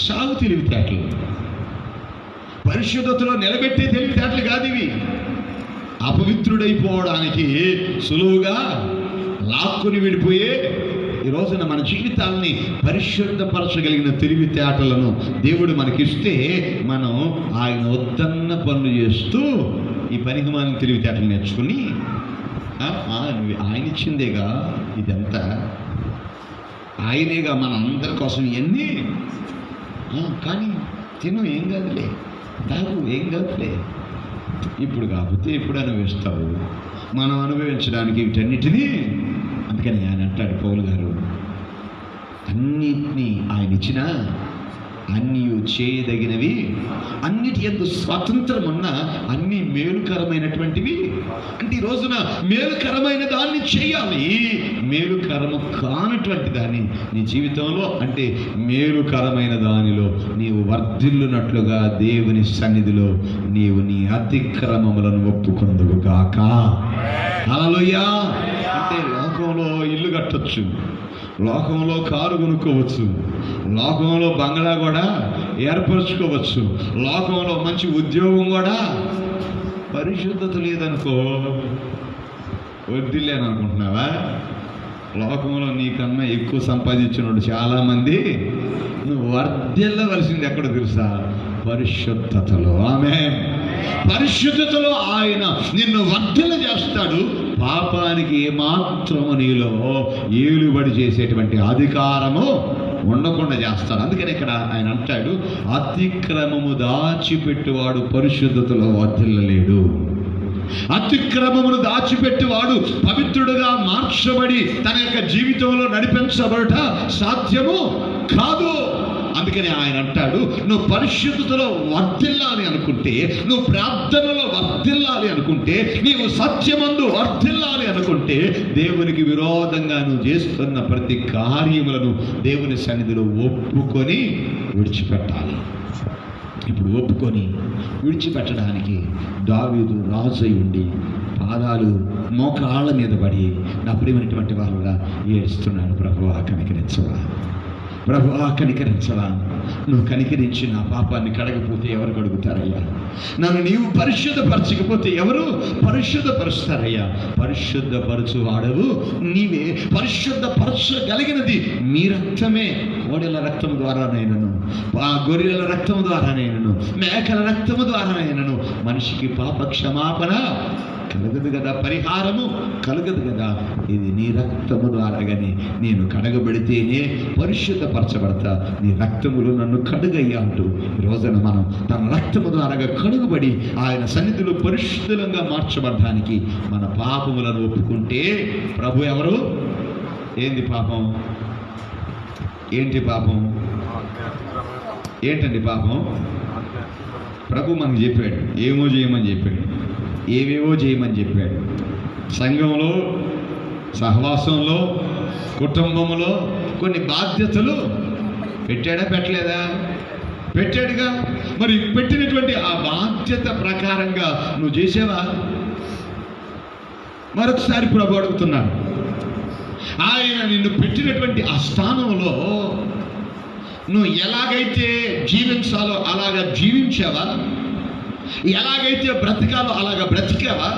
సాగు తెలివితేటలు, పరిశుద్ధతలో నిలబెట్టే తెలివితేటలు కాదు ఇవి. అపవిత్రుడైపోవడానికి సులువుగా లాక్కుని విడిపోయే ఈ రోజున మన జీవితాలని పరిశుద్ధపరచగలిగిన తెలివితేటలను దేవుడు మనకిస్తే, మనం ఆయన వద్దన్న పనులు చేస్తూ ఈ పనికి మనం తెలివితేటలు నేర్చుకుని, ఆయన ఇచ్చిందేగా ఇదంతా, ఆయనేగా మన అందరి కోసం ఇవన్నీ, కానీ తిను ఏం కాదులే, తాగు ఏం కాదులే, ఇప్పుడు కాకపోతే ఇప్పుడు అనుభవిస్తావు, మనం అనుభవించడానికి వీటన్నిటినీ. అందుకని ఆయన అంటాడు పౌలు గారు, అన్నిటినీ ఆయన ఇచ్చిన అన్నీ చేయదగినవి, అన్నిటి యందు స్వాతంత్రం ఉన్న అన్ని మేలుకరమైనటువంటివి. అంటే ఈ రోజున మేలుకరమైన దాన్ని చేయాలి, మేలుకరము కానటువంటి దాన్ని నీ జీవితంలో, అంటే మేలుకరమైన దానిలో నీవు వర్ధిల్లునట్లుగా దేవుని సన్నిధిలో నీవు నీ అతిక్రమములను ఒప్పుకొందువుగాక. హల్లెలూయా. అంటే లోకంలో ఇల్లు కట్టొచ్చు, లోకంలో కారు కొనుక్కోవచ్చు, లోకంలో బంగ్లా కూడా ఏర్పరచుకోవచ్చు, లోకంలో మంచి ఉద్యోగం కూడా, పరిశుద్ధత లేదనుకో వద్దిలేను అనుకుంటున్నావా? లోకంలో నీకన్నా ఎక్కువ సంపాదించినోడు చాలామంది. నువ్వు వర్ధిల్లవలసింది ఎక్కడ తెలుసా? పరిశుద్ధతలో. ఆమేన్. పరిశుద్ధతలో ఆయన నిన్ను వర్ధిల్ల చేస్తాడు. పాపానికి ఏమాత్రము నీలో ఏలుబడి చేసేటువంటి అధికారము ఉండకుండా చేస్తాడు. అందుకని ఇక్కడ ఆయన అంటాడు, అతిక్రమము దాచిపెట్టువాడు పరిశుద్ధతలో వర్ధిల్లలేడు. అతిక్రమమును దాచిపెట్టువాడు పవిత్రుడుగా మార్చబడి తన యొక్క జీవితంలో నడిపించబడట సాధ్యము కాదు. అందుకని ఆయన అంటాడు, నువ్వు పరిశుద్ధతలో వర్ధిల్లాలి అనుకుంటే, నువ్వు ప్రార్థనలో వర్ధిల్లాలి అనుకుంటే, నీవు సత్యమందు వర్ధిల్లాలి అనుకుంటే, దేవునికి విరోధంగా నువ్వు చేస్తున్న ప్రతి కార్యములను దేవుని సన్నిధిలో ఒప్పుకొని విడిచిపెట్టాలి. ఇప్పుడు ఒప్పుకొని విడిచిపెట్టడానికి దావీదు రాజు అయి ఉండి పాదాలు మోకాళ్ళ మీద పడి, నా ప్రియమైనటువంటి వాళ్ళ ఏడుస్తున్నాడు, ప్రభువా కనికరించవా, ప్రభువా కనికరించవా, నువ్వు కనికరించి నా పాపాన్ని కడగపోతే ఎవరు కడుగుతారయ్యా? నన్ను నీవు పరిశుద్ధపరచకపోతే ఎవరు పరిశుద్ధపరుస్తారయ్యా? పరిశుద్ధపరచువాడవు నీవే. పరిశుద్ధపరచగలిగినది మీ రక్తమే. కోడెల రక్తం ద్వారానైనను, గొర్రెల రక్తం ద్వారానైనను, మేకల రక్తము ద్వారానైనను మనిషికి పాప క్షమాపణ కలగదు కదా, పరిహారము కలగదు కదా. ఇది నీ రక్తము ద్వారాగానే నేను కడగబడితేనే పరిశుద్ధపరచబడతా. నీ రక్తములు నన్ను కడుగయ్యా అంటూ ఈ రోజున మనం తన రక్తము ద్వారాగా కడుగుబడి ఆయన సన్నిధిలో పరిశుద్ధంగా మార్చబడడానికి మన పాపములను ఒప్పుకుంటే ప్రభు ఎవరు? ఏంది పాపం? ఏంటి పాపం? ఏంటండి పాపం? ప్రభు మనకు చెప్పాడు, ఏమో చేయమని చెప్పాడు, ఏవేవో చేయమని చెప్పాడు. సంఘంలో, సహవాసంలో, కుటుంబంలో కొన్ని బాధ్యతలు పెట్టాడా పెట్టలేదా? పెట్టాడుగా. మరి పెట్టినటువంటి ఆ బాధ్యత ప్రకారంగా నువ్వు చేసావా? మరొకసారి ప్రభు అడుగుతున్నాడు, ఆయన నిన్ను పెట్టినటువంటి ఆ స్థానంలో నువ్వు ఎలాగైతే జీవించాలో అలాగా జీవించావా? ఎలాగైతే బ్రతకాలో అలాగా బ్రతికావా?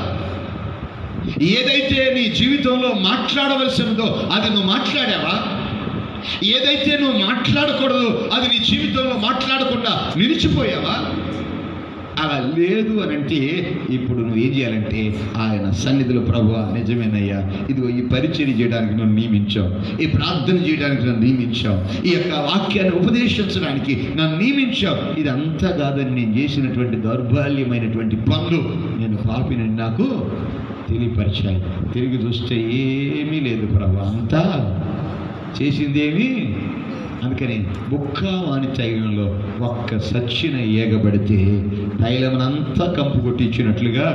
ఏదైతే నీ జీవితంలో మాట్లాడవలసినదో అది నువ్వు మాట్లాడావా? ఏదైతే నువ్వు మాట్లాడకూడదు అది నీ జీవితంలో మాట్లాడకుండా నిలిచిపోయావా? అలా లేదు అని అంటే ఇప్పుడు నువ్వు ఏం చేయాలంటే ఆయన సన్నిధిలో ప్రభువా నిజమేనయ్యా, ఇదిగో ఈ పరిచర్య చేయడానికి నన్ను నియమించావు, ఈ ప్రార్థన చేయడానికి నన్ను నియమించావు, ఈ యొక్క వాక్యాన్ని ఉపదేశించడానికి నన్ను నియమించావు. ఇదంతా కాదని నేను చేసినటువంటి దౌర్బల్యమైనటువంటి పనులు, నేను పాపిని నాకు తెలియపరిచాయి. తిరిగి చూస్తే ఏమీ లేదు ప్రభు, అంతా చేసిందేమీ. అందుకని బుక్క వాణి తైలంలో ఒక్క సచ్చిన ఏగబడితే తైలమునంతా కంపు కొట్టించినట్లుగా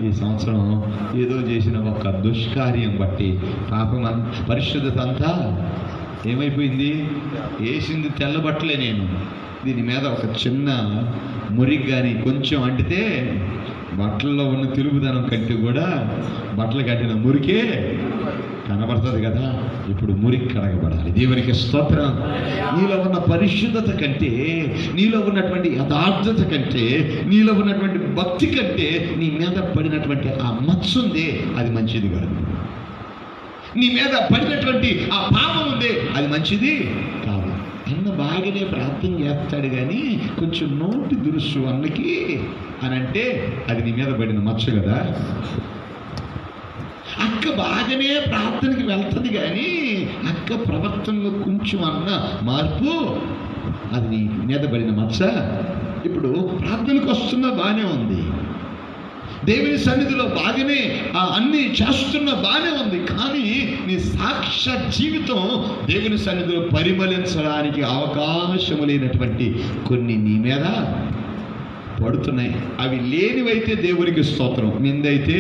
ఈ సంవత్సరం ఏదో చేసిన ఒక్క దుష్కార్యం బట్టి పాపం పరిశుద్ధత అంతా ఏమైపోయింది? వేసింది తెల్ల బట్టలే. నేను దీని మీద ఒక చిన్న మురికి కానీ కొంచెం అంటితే బట్టల్లో ఉన్న తెలుపుదనం కంటే కూడా బట్టలు కట్టిన మురికే కనబడుతుంది కదా. ఇప్పుడు మురికి కడగబడాలి. దేవునికి స్తోత్రం. నీలో ఉన్న పరిశుద్ధత కంటే, నీలో ఉన్నటువంటి యథార్థత కంటే, నీలో ఉన్నటువంటి భక్తి కంటే నీ మీద పడినటువంటి ఆ మత్సుందే అది మంచిది కాదు. నీ మీద పడినటువంటి ఆ పాపం ఉందే అది మంచిది కాదు. అన్న బాగానే ప్రార్థన చేస్తాడు కానీ కొంచెం నోటి దురుసు అన్నకి అని అంటే అది నీ మీద పడిన మచ్చ కదా. అక్క బాగానే ప్రార్థనకి వెళ్తుంది కానీ అక్క ప్రవర్తనలో కొంచెం అన్న మార్పు అది నీ మీద పడిన మచ్చ. ఇప్పుడు ప్రార్థనకు వస్తున్నా బాగానే ఉంది, దేవుని సన్నిధిలో బాగానే అన్నీ చేస్తున్న బాగానే ఉంది, కానీ నీ సాక్ష్య జీవితం దేవుని సన్నిధిలో పరిమళించడానికి అవకాశము లేనటువంటి కొన్ని నీ మీద పడుతున్నాయి. అవి లేనివైతే దేవునికి స్తోత్రం, నిందైతే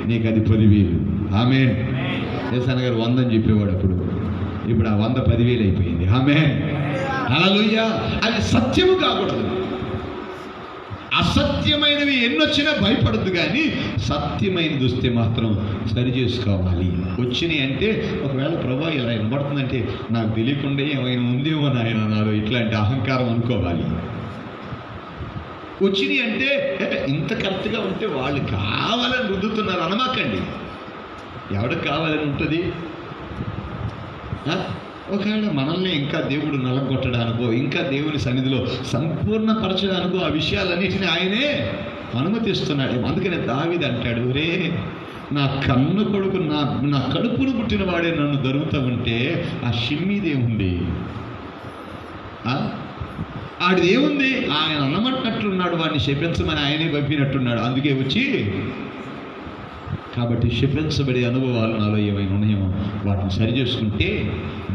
నీకు అది 10,000. ఆమేన్. దేశాన గారు 100 అని చెప్పేవాడు అప్పుడు, ఇప్పుడు ఆ 100 10,000 అయిపోయింది. ఆమేన్. హల్లెలూయా. అది సత్యము కాకూడదు. అసత్యమైనవి ఎన్నొచ్చినా భయపడద్దు, కానీ సత్యమైనది వస్తే మాత్రం సరి చేసుకోవాలి. వచ్చినాయి అంటే ఒకవేళ ప్రభా ఇలా వినబడుతుందంటే నాకు తెలియకుండా ఏమైనా ఉందేమో నాయన నాలో ఇట్లాంటి అహంకారం అనుకోవాలి. వచ్చినాయి అంటే ఇంత కరెక్ట్గా ఉంటే వాళ్ళు కావాలని రుద్దుతున్నారు అనమాకండి. ఎవరికి కావాలని ఉంటుంది? ఒకవేళ మనల్ని ఇంకా దేవుడు నలగొట్టడానికో, ఇంకా దేవుని సన్నిధిలో సంపూర్ణపరచడానికో ఆ విషయాలన్నిటినీ ఆయనే అనుమతిస్తున్నాడు. అందుకనే దావీదు అంటాడు, రే నా కన్ను కొడుకు నా కడుపును పుట్టిన వాడే నన్ను దొరుకుతూ ఉంటే ఆ షిమ్మీదేముంది? ఆడిదేముంది? ఆయన అన్నమంటున్నట్లున్నాడు, వాడిని శపించమని ఆయనే పంపినట్టున్నాడు. అందుకే వచ్చి కాబట్టి శపించబడే అనుభవాలు నాలో ఏమైనా ఉన్నాయేమో వాటిని సరి చేసుకుంటే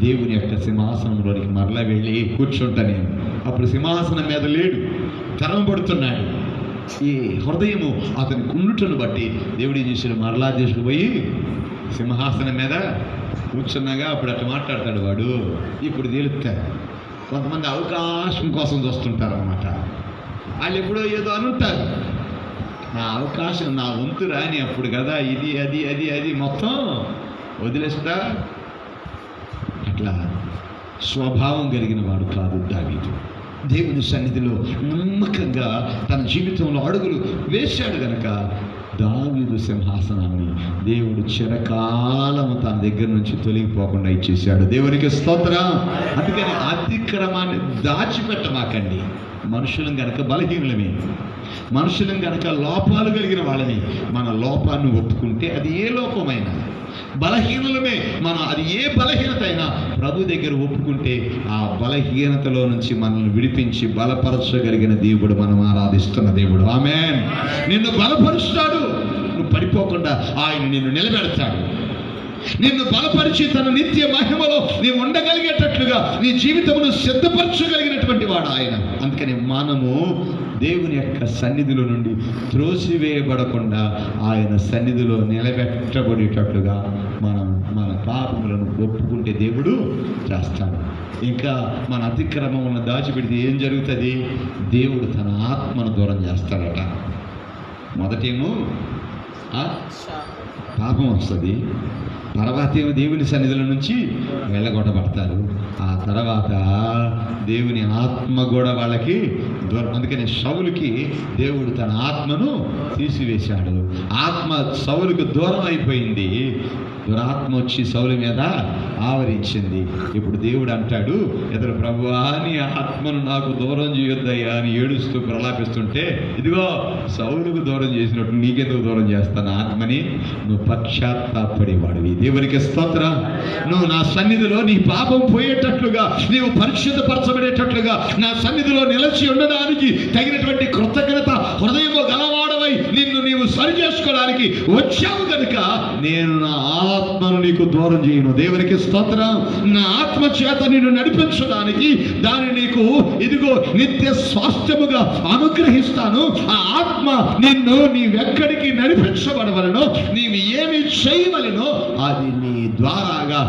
దేవుని యొక్క సింహాసనంలోనికి మరలా వెళ్ళి కూర్చుంటా నేను. అప్పుడు సింహాసనం మీద లేడు, తరంపడుతున్నాడు. ఈ హృదయము అతని కుండుటను బట్టి దేవుడు ఏం చేశాడు? మరలా తీసుకుపోయి సింహాసనం మీద కూర్చున్నాగా అప్పుడు అట్లా మాట్లాడతాడు వాడు. ఇప్పుడు తేలుతాడు. కొంతమంది అవకాశం కోసం చూస్తుంటారు అన్నమాట. వాళ్ళు ఎప్పుడో ఏదో అనుంటారు, నా అవకాశం నా వంతు రాని అప్పుడు కదా ఇది అది అది అది మొత్తం వదిలేస్తా. అట్లా స్వభావం కలిగిన వాడు కాదు దావీదు. దేవుని సన్నిధిలో నమ్మకంగా తన జీవితంలో అడుగులు వేశాడు గనక దావీదు సింహాసనాన్ని దేవుడు చిరకాలము తన దగ్గర నుంచి తొలగిపోకుండా ఇచ్చేశాడు. దేవునికి స్తోత్రం. అందుకని అతిక్రమాన్ని దాచిపెట్టమాకండి. మనుషులం గనక బలహీనులమే, మనుషులం గనక లోపాలు కలిగిన వాళ్ళని. మన లోపాన్ని ఒప్పుకుంటే అది ఏ లోపమైనా, బలహీనులమే మనం, అది ఏ బలహీనత అయినా ప్రభు దగ్గర ఒప్పుకుంటే ఆ బలహీనతలో నుంచి మనల్ని విడిపించి బలపరచగలిగిన దేవుడు మనం ఆరాధిస్తున్న దేవుడు. ఆమేన్. నిన్ను బలపరుస్తాడు, నువ్వు పడిపోకుండా ఆయన నిన్ను నిలబెడతాడు. నిన్ను బలపరిచి తన నిత్య మహిమలో నీవు ఉండగలిగేటట్లుగా నీ జీవితమును సిద్ధపరచగలిగినటువంటి వాడు ఆయన. అందుకని మనము దేవుని యొక్క సన్నిధిలో నుండి త్రోసివేయబడకుండా ఆయన సన్నిధిలో నిలబెట్టబడేటట్లుగా మనం మన పాపములను ఒప్పుకుంటే దేవుడు చేస్తాడు. ఇంకా మన అతిక్రమములను దాచిపెడితే ఏం జరుగుతుంది? దేవుడు తన ఆత్మను దూరం చేస్తాడట. మొదటేమో పాపం వస్తుంది, తర్వాత ఏమో దేవుని సన్నిధుల నుంచి వెళ్ళగొట్టబడతారు. ఆ తర్వాత దేవుని ఆత్మ కూడా వాళ్ళకి దూరం. అందుకని సౌలుకి దేవుడు తన ఆత్మను తీసివేశాడు. ఆత్మ సౌలుకు దూరం అయిపోయింది, దురాత్మ వచ్చి సౌలు మీద ఆవరించింది. ఇప్పుడు దేవుడు అంటాడు, ఇతడు ప్రభువా నీ ఆత్మను నాకు దూరం చేయొద్దయ్యా అని ఏడుస్తూ ప్రలాపిస్తుంటే, ఇదిగో సౌలుకు దూరం చేసినట్టు నీకెందుకు దూరం చేస్తాను ఆత్మని? నువ్వు పశ్చాత్తాపడేవాడివి. దేవునికి స్తోత్రం. నువ్వు నా సన్నిధిలో నీ పాపం పోయేటట్లుగా, నీవు పరిశుద్ధపరచబడేటట్లుగా, నా సన్నిధిలో నిలిచి ఉండడానికి తగినటువంటి కృతజ్ఞత హృదయము గలవాడవై నిన్ను నీవు సరి చేసుకోవడానికి వచ్చావు కనుక నేను నా ఆత్మను నీకు దూరం చేయను. దేవునికి స్తోత్రం. నా ఆత్మ చేత నిన్ను నడిపించడానికి దాన్ని నీకు ఇదిగో నిత్య స్వాస్థ్యముగా అనుగ్రహిస్తాను. ఆ ఆత్మ నిన్ను నీవెక్కడికి నడిపించబడవలనో, నీవు ఏమి చేయవలనో అది నీ ద్వారాగా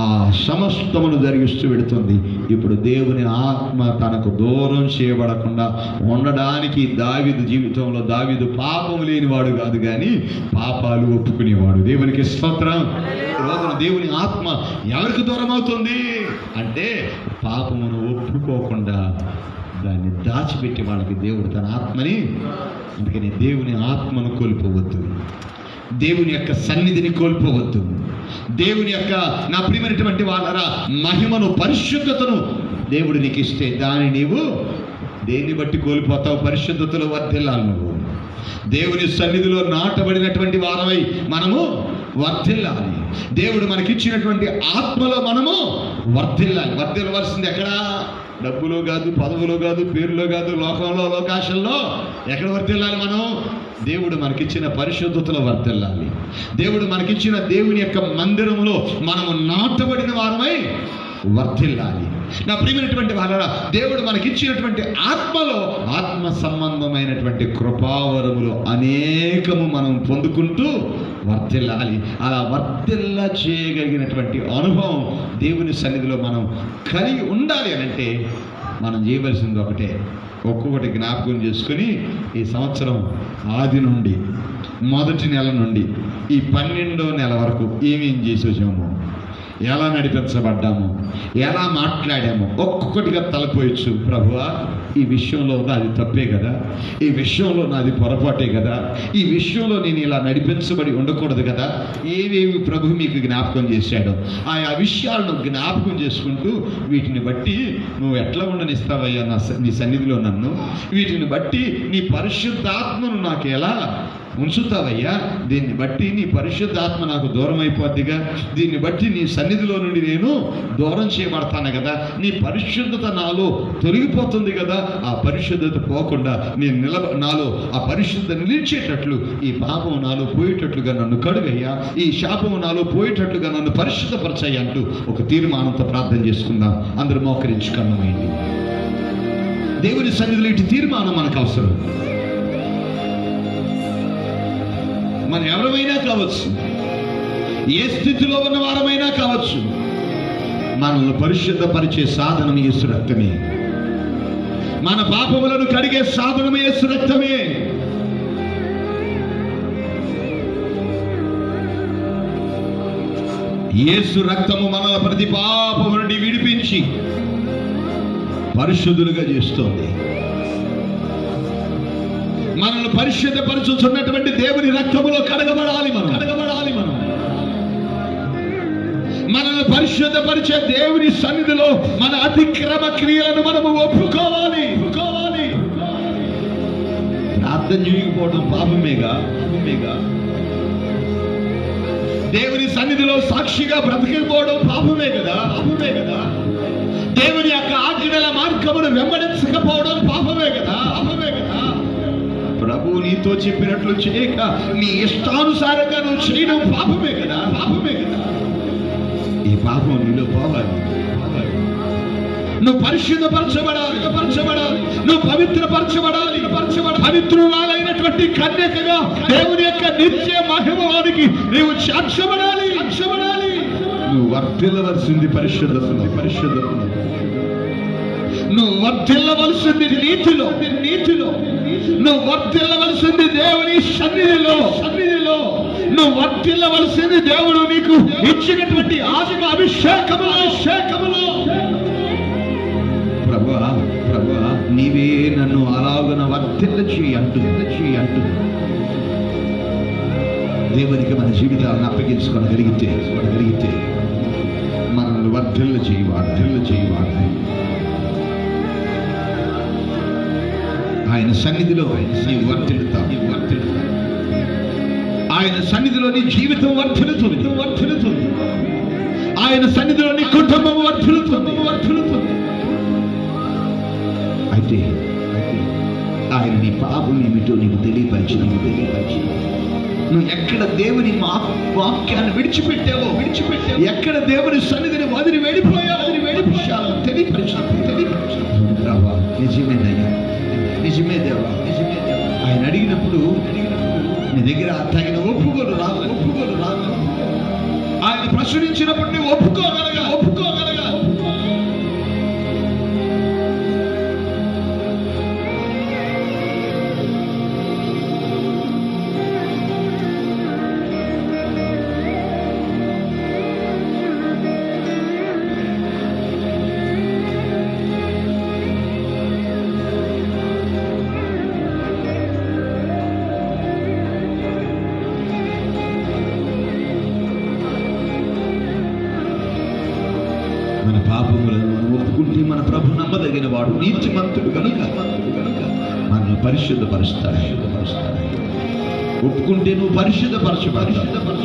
ఆ సమస్తమును జరిగిస్తూ పెడుతుంది. ఇప్పుడు దేవుని ఆత్మ తనకు దూరం చేయబడకుండా ఉండడానికి దావీదు జీవితంలో, దావీదు పాపం లేనివాడు కాదు కానీ పాపాలు ఒప్పుకునేవాడు. దేవునికి స్తోత్రం. రోజున దేవుని ఆత్మ ఎవరికి దూరం అవుతుంది అంటే పాపమును ఒప్పుకోకుండా దాన్ని దాచిపెట్టి వాళ్ళకి దేవుడు తన ఆత్మని. అందుకని దేవుని ఆత్మను కోల్పోవద్దు, దేవుని యొక్క సన్నిధిని కోల్పోవద్దు. దేవుని యొక్క నా ప్రియమైనటువంటి వాళ్ళరా మహిమను, పరిశుద్ధతను దేవుడు నీకు ఇస్తే దాన్ని నీవు దేన్ని బట్టి కోల్పోతావు? పరిశుద్ధతలో వర్ధిల్లాలి. నువ్వు దేవుని సన్నిధిలో నాటబడినటువంటి వారమై మనము వర్ధిల్లాలి. దేవుడు మనకిచ్చినటువంటి ఆత్మలో మనము వర్ధిల్లాలి. వర్ధిల్లవలసింది ఎక్కడా? డబ్బులో కాదు, పదవులో కాదు, పేరులో కాదు, లోకంలో, లోకాశంలో. ఎక్కడ వర్ధిల్లాలి మనం? దేవుడు మనకిచ్చిన పరిశుద్ధతలో వర్ధిల్లాలి. దేవుడు మనకిచ్చిన దేవుని యొక్క మందిరంలో మనము నాటబడిన వారమై వర్ధిల్లాలి. నా ప్రియమైనటువంటి వాళ్ళ దేవుడు మనకిచ్చినటువంటి ఆత్మలో ఆత్మ సంబంధమైనటువంటి కృపావరములు అనేకము మనం పొందుకుంటూ వర్ధిల్లాలి. అలా వర్ధిల్ల చేయగలిగినటువంటి అనుభవం దేవుని సన్నిధిలో మనం కలిగి ఉండాలి అని అంటే మనం చేయవలసింది ఒకటే. ఒక్కొక్కటి జ్ఞాపకం చేసుకుని ఈ సంవత్సరం ఆది నుండి, మొదటి నెల నుండి ఈ 12వ నెల వరకు ఏమేం చేసి వచ్చాము, ఎలా నడిపించబడ్డాము, ఎలా మాట్లాడాము, ఒక్కొక్కటిగా తలపోయచ్చు. ప్రభువా ఈ విషయంలో నాది తప్పే కదా, ఈ విషయంలో నాది పొరపాటే కదా, ఈ విషయంలో నేను ఇలా నడిపించబడి ఉండకూడదు కదా. ఏవేవి ప్రభు మీకు జ్ఞాపకం చేశాడో ఆయా విషయాలను జ్ఞాపకం చేసుకుంటూ వీటిని బట్టి నువ్వు ఎట్లా ఉండనిస్తావయ్యా నీ సన్నిధిలో నన్ను, వీటిని బట్టి నీ పరిశుద్ధాత్మను నాకు ఎలా ఉంచుతావయ్యా, దీన్ని బట్టి నీ పరిశుద్ధాత్మ నాకు దూరం అయిపోద్దిగా, దీన్ని బట్టి నీ సన్నిధిలో నుండి నేను దూరం చేయబడతాను కదా, నీ పరిశుద్ధత నాలో తొలగిపోతుంది కదా. ఆ పరిశుద్ధత పోకుండా నేను నాలో ఆ పరిశుద్ధత నిలిచేటట్లు, ఈ పాపం నాలో పోయేటట్లుగా నన్ను కడుగయ్యా, ఈ శాపము నాలో పోయేటట్లుగా నన్ను పరిశుద్ధపరచయ్యా అంటూ ఒక తీర్మానంతో ప్రార్థన చేసుకుందాం. అందరూ మోకరించి కన్నమైంది. దేవుని సన్నిధిలో ఇటు తీర్మానం మనకు అవసరం. మనం ఎవరమైనా కావచ్చు, ఏ స్థితిలో ఉన్న వారమైనా కావచ్చు, మనల్ని పరిశుద్ధపరిచే సాధనం యేసు రక్తమే. మన పాపములను కడిగే సాధనం యేసు రక్తమే. యేసు రక్తము మనల ప్రతి పాపము నుండి విడిపించి పరిశుద్ధులుగా చేస్తోంది. మనల్ని పరిశుద్ధపరచుతున్నటువంటి దేవుని రక్తములో కడగబడాలి మనం. మనల్ని పరిశుద్ధపరిచే దేవుని సన్నిధిలో మన అతిక్రమ క్రియలను మనము ఒప్పుకోవాలి. ప్రార్థన చేయకపోవడం పాపమేగా. దేవుని సన్నిధిలో సాక్షిగా బ్రతకపోవడం పాపమే కదా. దేవుని యొక్క ఆజ్ఞల మార్గమును వెంబడించకపోవడం పాపమే కదా. ప్రభు నీతో చెప్పినట్లు చేయక నీ ఇష్టానుసారంగా నువ్వు చేయడం పాపమే కదా. ఈ పాపం నీలో పోవాలి. నువ్వు పరిశుద్ధపరచబడాలి. నువ్వు పవిత్రపరచబడాలి. పవిత్రురాలైనటువంటి కన్యకగా దేవుని యొక్క నిత్య మహిమలోనికి నీవు చేర్చబడాలి. నువ్వు వర్ధిల్లవలసింది పరిశుద్ధత. నువ్వు వర్ధిల్లవలసింది నీతిలో. నువ్వు వర్ధిల్లవలసింది దేవుని సన్నిధిలో. నువ్వు వర్ధిల్లవలసింది దేవుడు నీకు ఇచ్చినటువంటి ఆత్మ అభిషేకములో. ప్రభువా నీవే నన్ను అలాగున వర్ధిల్ల చేయి అంటుంది. దేవునికి మన జీవితాలను అప్పగించుకోగలిగితే మనల్ని వర్ధిల్ల చేయవాడు. ఆయన సన్నిధిలో నీవు వర్ధిల్లుతావు. ఆయన సన్నిధిలో నీ జీవితం వర్ధిల్లుతుంది. ఆయన సన్నిధిలో నీ కుటుంబం వర్ధిల్లుతుంది. అయితే ఆయన నీ పాపం ఏమిటో నీకు తెలియపరిచి నువ్వు ఎక్కడ దేవుని వాక్యాన్ని విడిచిపెట్టావో, ఎక్కడ దేవుని సన్నిధిని వదిలి వెళ్ళిపోయావో తెలియపరిచాను. నిజమే దేవా. ఆయన అడిగినప్పుడు నీ దగ్గర తగిన ఒప్పుకోలు రాదు. ఆయన ప్రశ్నించినప్పుడు నువ్వు ఒప్పుకోగలగా. మన పాపములను మనం ఒప్పుకుంటే మన ప్రభు నమ్మదగిన వాడు, నీతిమంతుడు కనుక మనల్ని పరిశుద్ధపరుస్తాడు. ఒప్పుకుంటే నువ్వు పరిశుద్ధపరచబడతావు.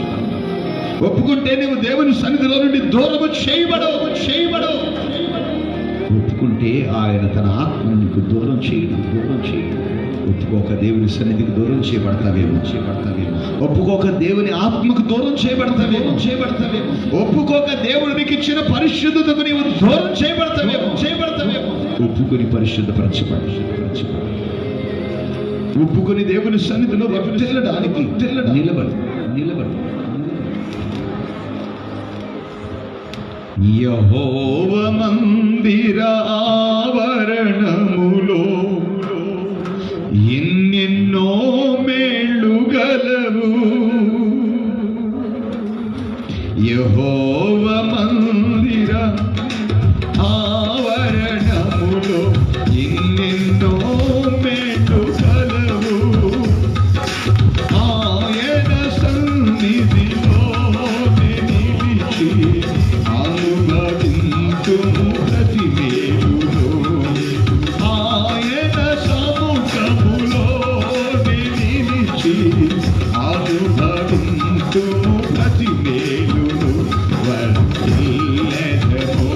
ఒప్పుకుంటే నువ్వు దేవుని సన్నిధిలో నుండి దూరము చేయబడవు. ఒప్పుకుంటే ఆయన తన ఆత్మను నీకు దూరం చేయడు. ఒప్పుకోక దేవుని సన్నిధికి దూరం చేయబడతావేమో. ఒప్పుకోక దేవుని ఆత్మకు దూరం చేయబడతావేమో. ఒప్పుకోక దేవుడు నీకు ఇచ్చిన పరిశుద్ధతకు నీవు దూరం చేయబడతావేమో. ఒప్పుకొని పరిశుద్ధపరచబడి ఒప్పుకొని దేవుని సన్నిధిలో వర్ధిల్లడానికి నిలబడి యెహోవా మందిర ఆవరణములో ఎన్నెన్నో మేళ్ళు గలవు. యెహోవా మందిర ఆవరణములో ఎన్నెన్నో మేళ్ళు గలవు. ఆయన సన్నిధిలో నిలిచి అనుభవింతుము ప్రతి మేలును. ఆయన సముఖములో నిలిచి అనుభవింతుము ప్రతి మేలును. వర్ధిల్లెదము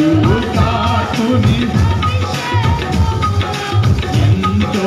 పరిశుద్ధాత్ముని ఎంతో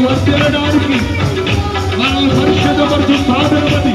వర్తిల్లడానికి మనల్ని పరిశుద్ధపరచు సాధనమది.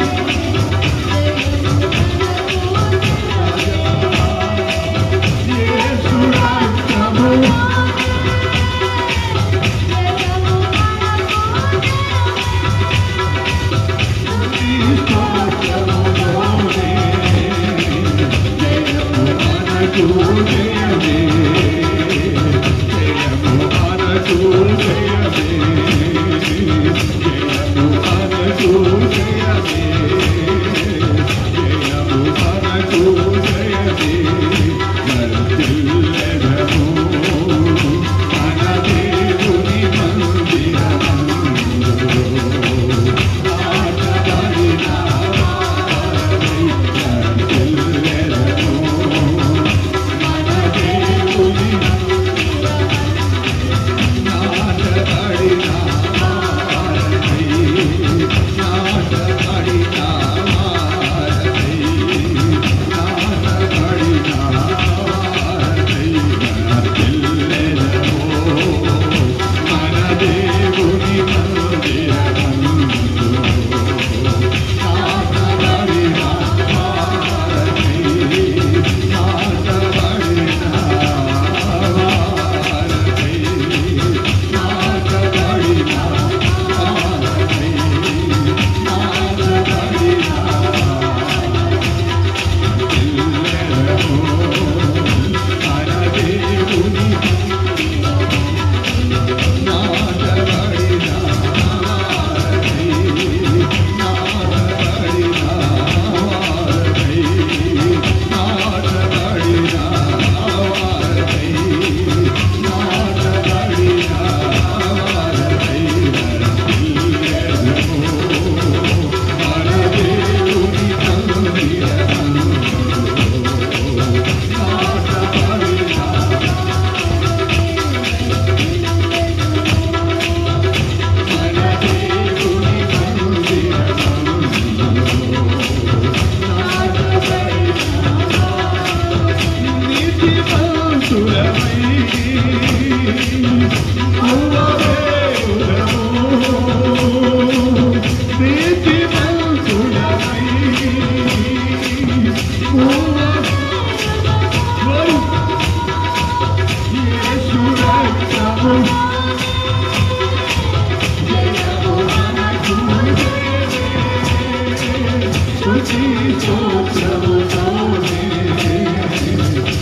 స్తోత్రముతోనే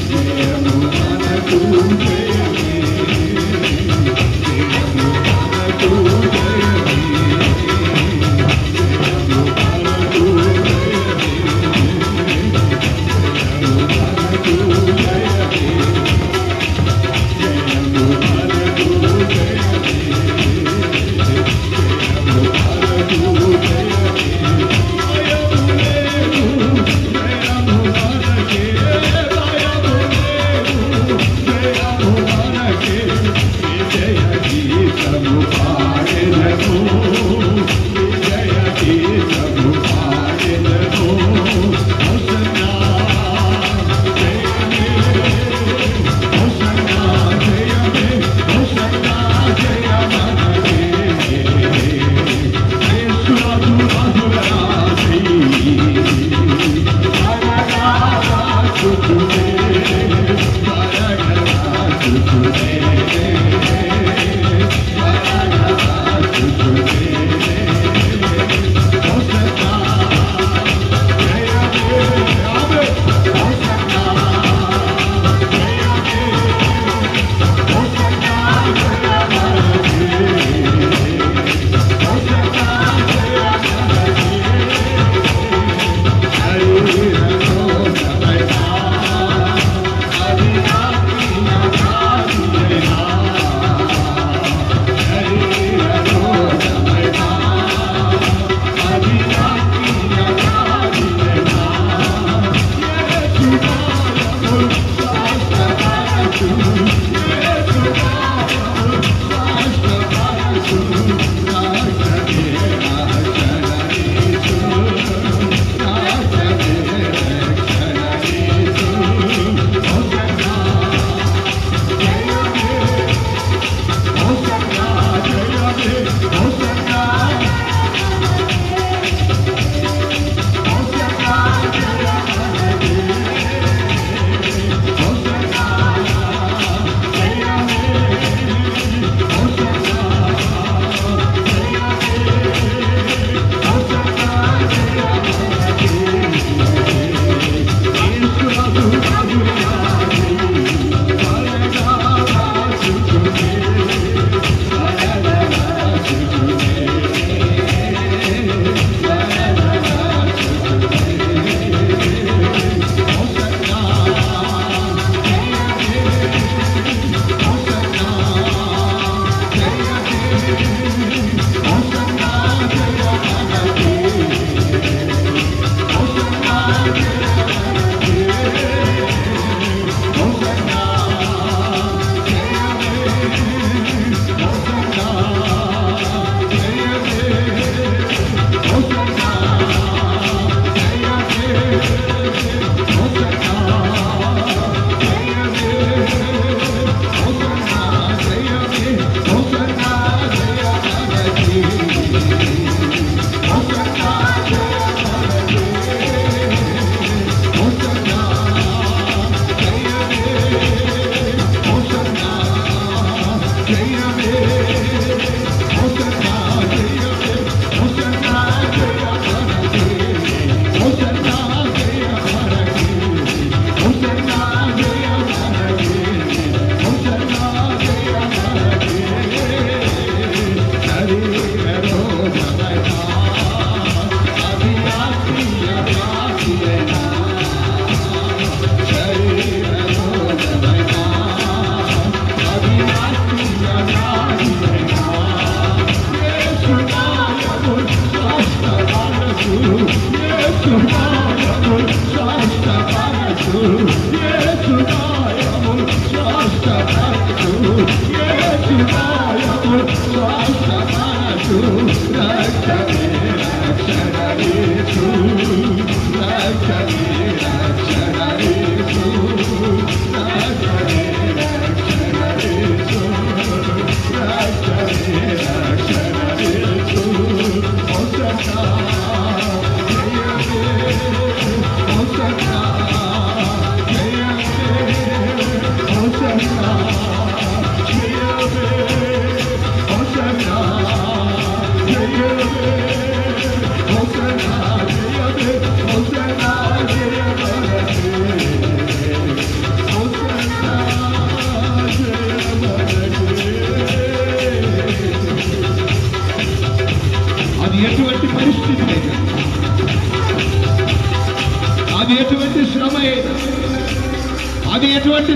జయము మనకు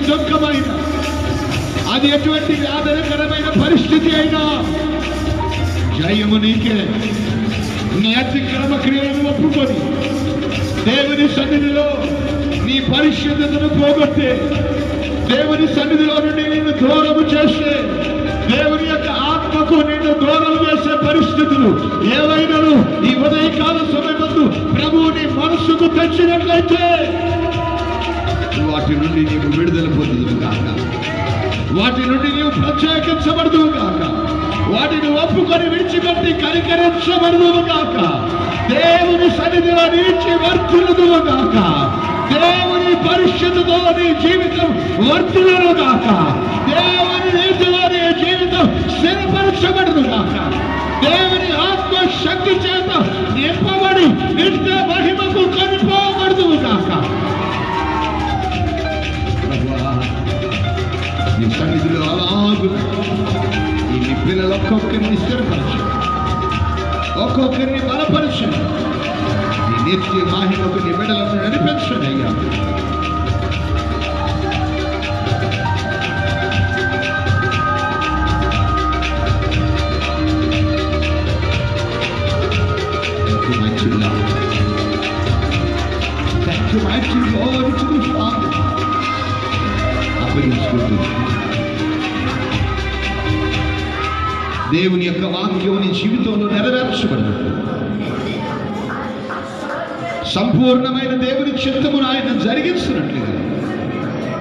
దుఃఖమైన, అది ఎటువంటి వేదనకరమైన పరిస్థితి అయినా జయము నీకే. నీ అతిక్రమ క్రియలను ఒప్పుకొని దేవుని సన్నిధిలో నీ పరిశుద్ధతను పోగొట్టే, దేవుని సన్నిధిలో నుండి నిన్ను దూరము చేస్తే, దేవుని యొక్క ఆత్మకు నిన్ను దూరం చేసే పరిస్థితులు ఏవైనాను ఈ ఉదయకాల సమయమందు ప్రభువు నీ మనస్సుకు తెచ్చినట్లయితే వాటి నుండి నీవు విడుదల పొందుదువు కాక, వాటి నుండి నీవు ప్రత్యేకించబడదువు కాక, వాటిని ఒప్పుకొని విడిచిపెట్టి కనికరించబడదువు కాక, దేవుని సన్నిధిలో నిలిచి వర్తిల్లుదువు కాక, దేవుని పరిశుద్ధతో నీ జీవితం వర్తిల్లును గాక, దేవుని నీతిలో నీ జీవితం స్థిరపరచబడును గాక, దేవుని ఆత్మ శక్తి చేత నింపబడి నిత్య మహిమకు కొనిపోబడుదువు గాక. నీ సన్నిధిలో అలాగు ఈ నీ పిల్లలు ఒక్కొక్కరిని స్థిరపరచు, ఒక్కొక్కరిని బలపరచు, నీ నిత్య మహిమకు నీ బిడ్డలను నడిపించనయ్యా. దేవుని యొక్క వాక్యం నీ జీవితంలో నెరవేర్చబడినట్టు, సంపూర్ణమైన దేవుని చిత్తమును ఆయన జరిగిస్తున్నట్లుగా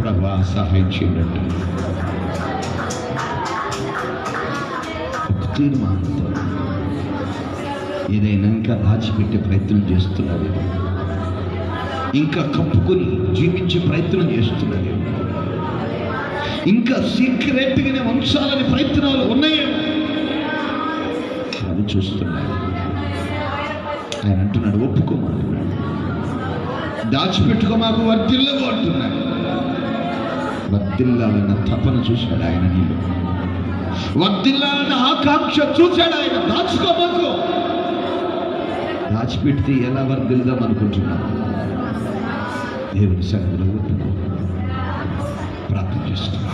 ప్రభువా సహాయం చేయనట్టు తీర్మానంతో ఏదైనా ఇంకా దాచిపెట్టే ప్రయత్నం చేస్తున్నది, ఇంకా కప్పుకొని జీవించే ప్రయత్నం చేస్తున్నది, ఇంకా సీక్రెట్గానే వంశాలని ప్రయత్నాలు ఉన్నాయేమో అది చూస్తున్నాడు. ఆయన అంటున్నాడు ఒప్పుకోమంటున్నాడు, దాచిపెట్టుకో మాకు వర్ధిల్లవు అంటున్నాడు. వర్ధిల్లాలన్న తపన చూశాడు ఆయన, నీళ్ళు వర్ధిల్లాలన్న ఆకాంక్ష చూశాడు ఆయన. దాచుకోమాకు, దాచిపెడితే ఎలా వర్ధిల్దాం అనుకుంటున్నాను. దేవుని సన్నిధిలో ఒప్పుకో, ప్రార్థన చేస్తున్నాను.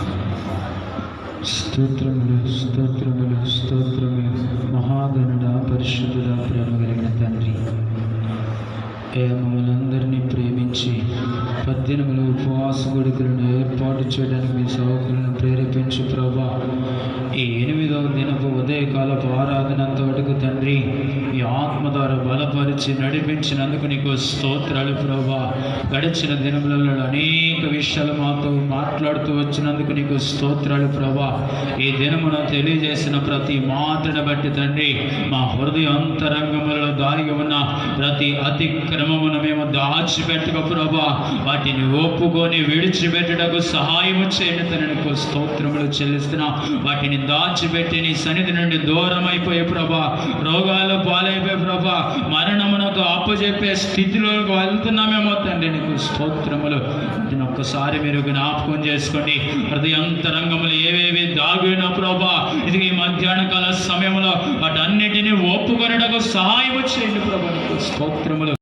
స్తోత్రములు స్తోత్రములు స్తోత్రములు. మహాగణుడా, పరిశుద్ధుడా, ప్రేమ కలిగిన తండ్రి, మమ్మల్ని అందరినీ ప్రేమించి 18 ఉపవాస గుడికలను ఏర్పాటు చేయడానికి మీ సేవకులను ప్రేరేపించి ప్రభా, ఈ 8వ దినపు ఉదయకాలపు ఆరాధనంత వరకు తండ్రి ఈ ఆత్మ ద్వారా బలపరిచి నడిపించినందుకు నీకు స్తోత్రాలు ప్రభా. గడిచిన దినములలో అనేక విషయాలు మాతో మాట్లాడుతూ వచ్చినందుకు నీకు స్తోత్రాలు ప్రభా. ఈ దినమున తెలియజేసిన ప్రతి మాటను బట్టి తండ్రి మా హృదయ అంతరంగములలో దాగి ఉన్న ప్రతి అతిక్రమమును మేము దాచిపెట్టుక ప్రభా, వాటిని ఒప్పుకొని విడిచిపెట్టుటకు సహాయము చేయండి తండ్రి. నీకు స్తోత్రములు చెల్లిస్తున్నా. వాటిని దాచిపెట్టి నీ సన్నిధి నుండి దూరం అయిపోయే ప్రభా, రోగాలు పాలైపోయే ప్రభా, మరణమునకు అప్పచెప్పే స్థితిలోకి వెళ్తున్నామేమో తండ్రి. నీకు స్తోత్రములు. వాటిని ఒక్కసారి మీరు జ్ఞాపకం చేసుకోండి. హృదయంతరంగములు ఏవేవి దాగిన ప్రభా, ఇది ఈ మధ్యాహ్న కాల సమయంలో వాటన్నిటిని ఒప్పుకొనటకు సహాయం చేయండి ప్రభా. నీకు స్తోత్రములు.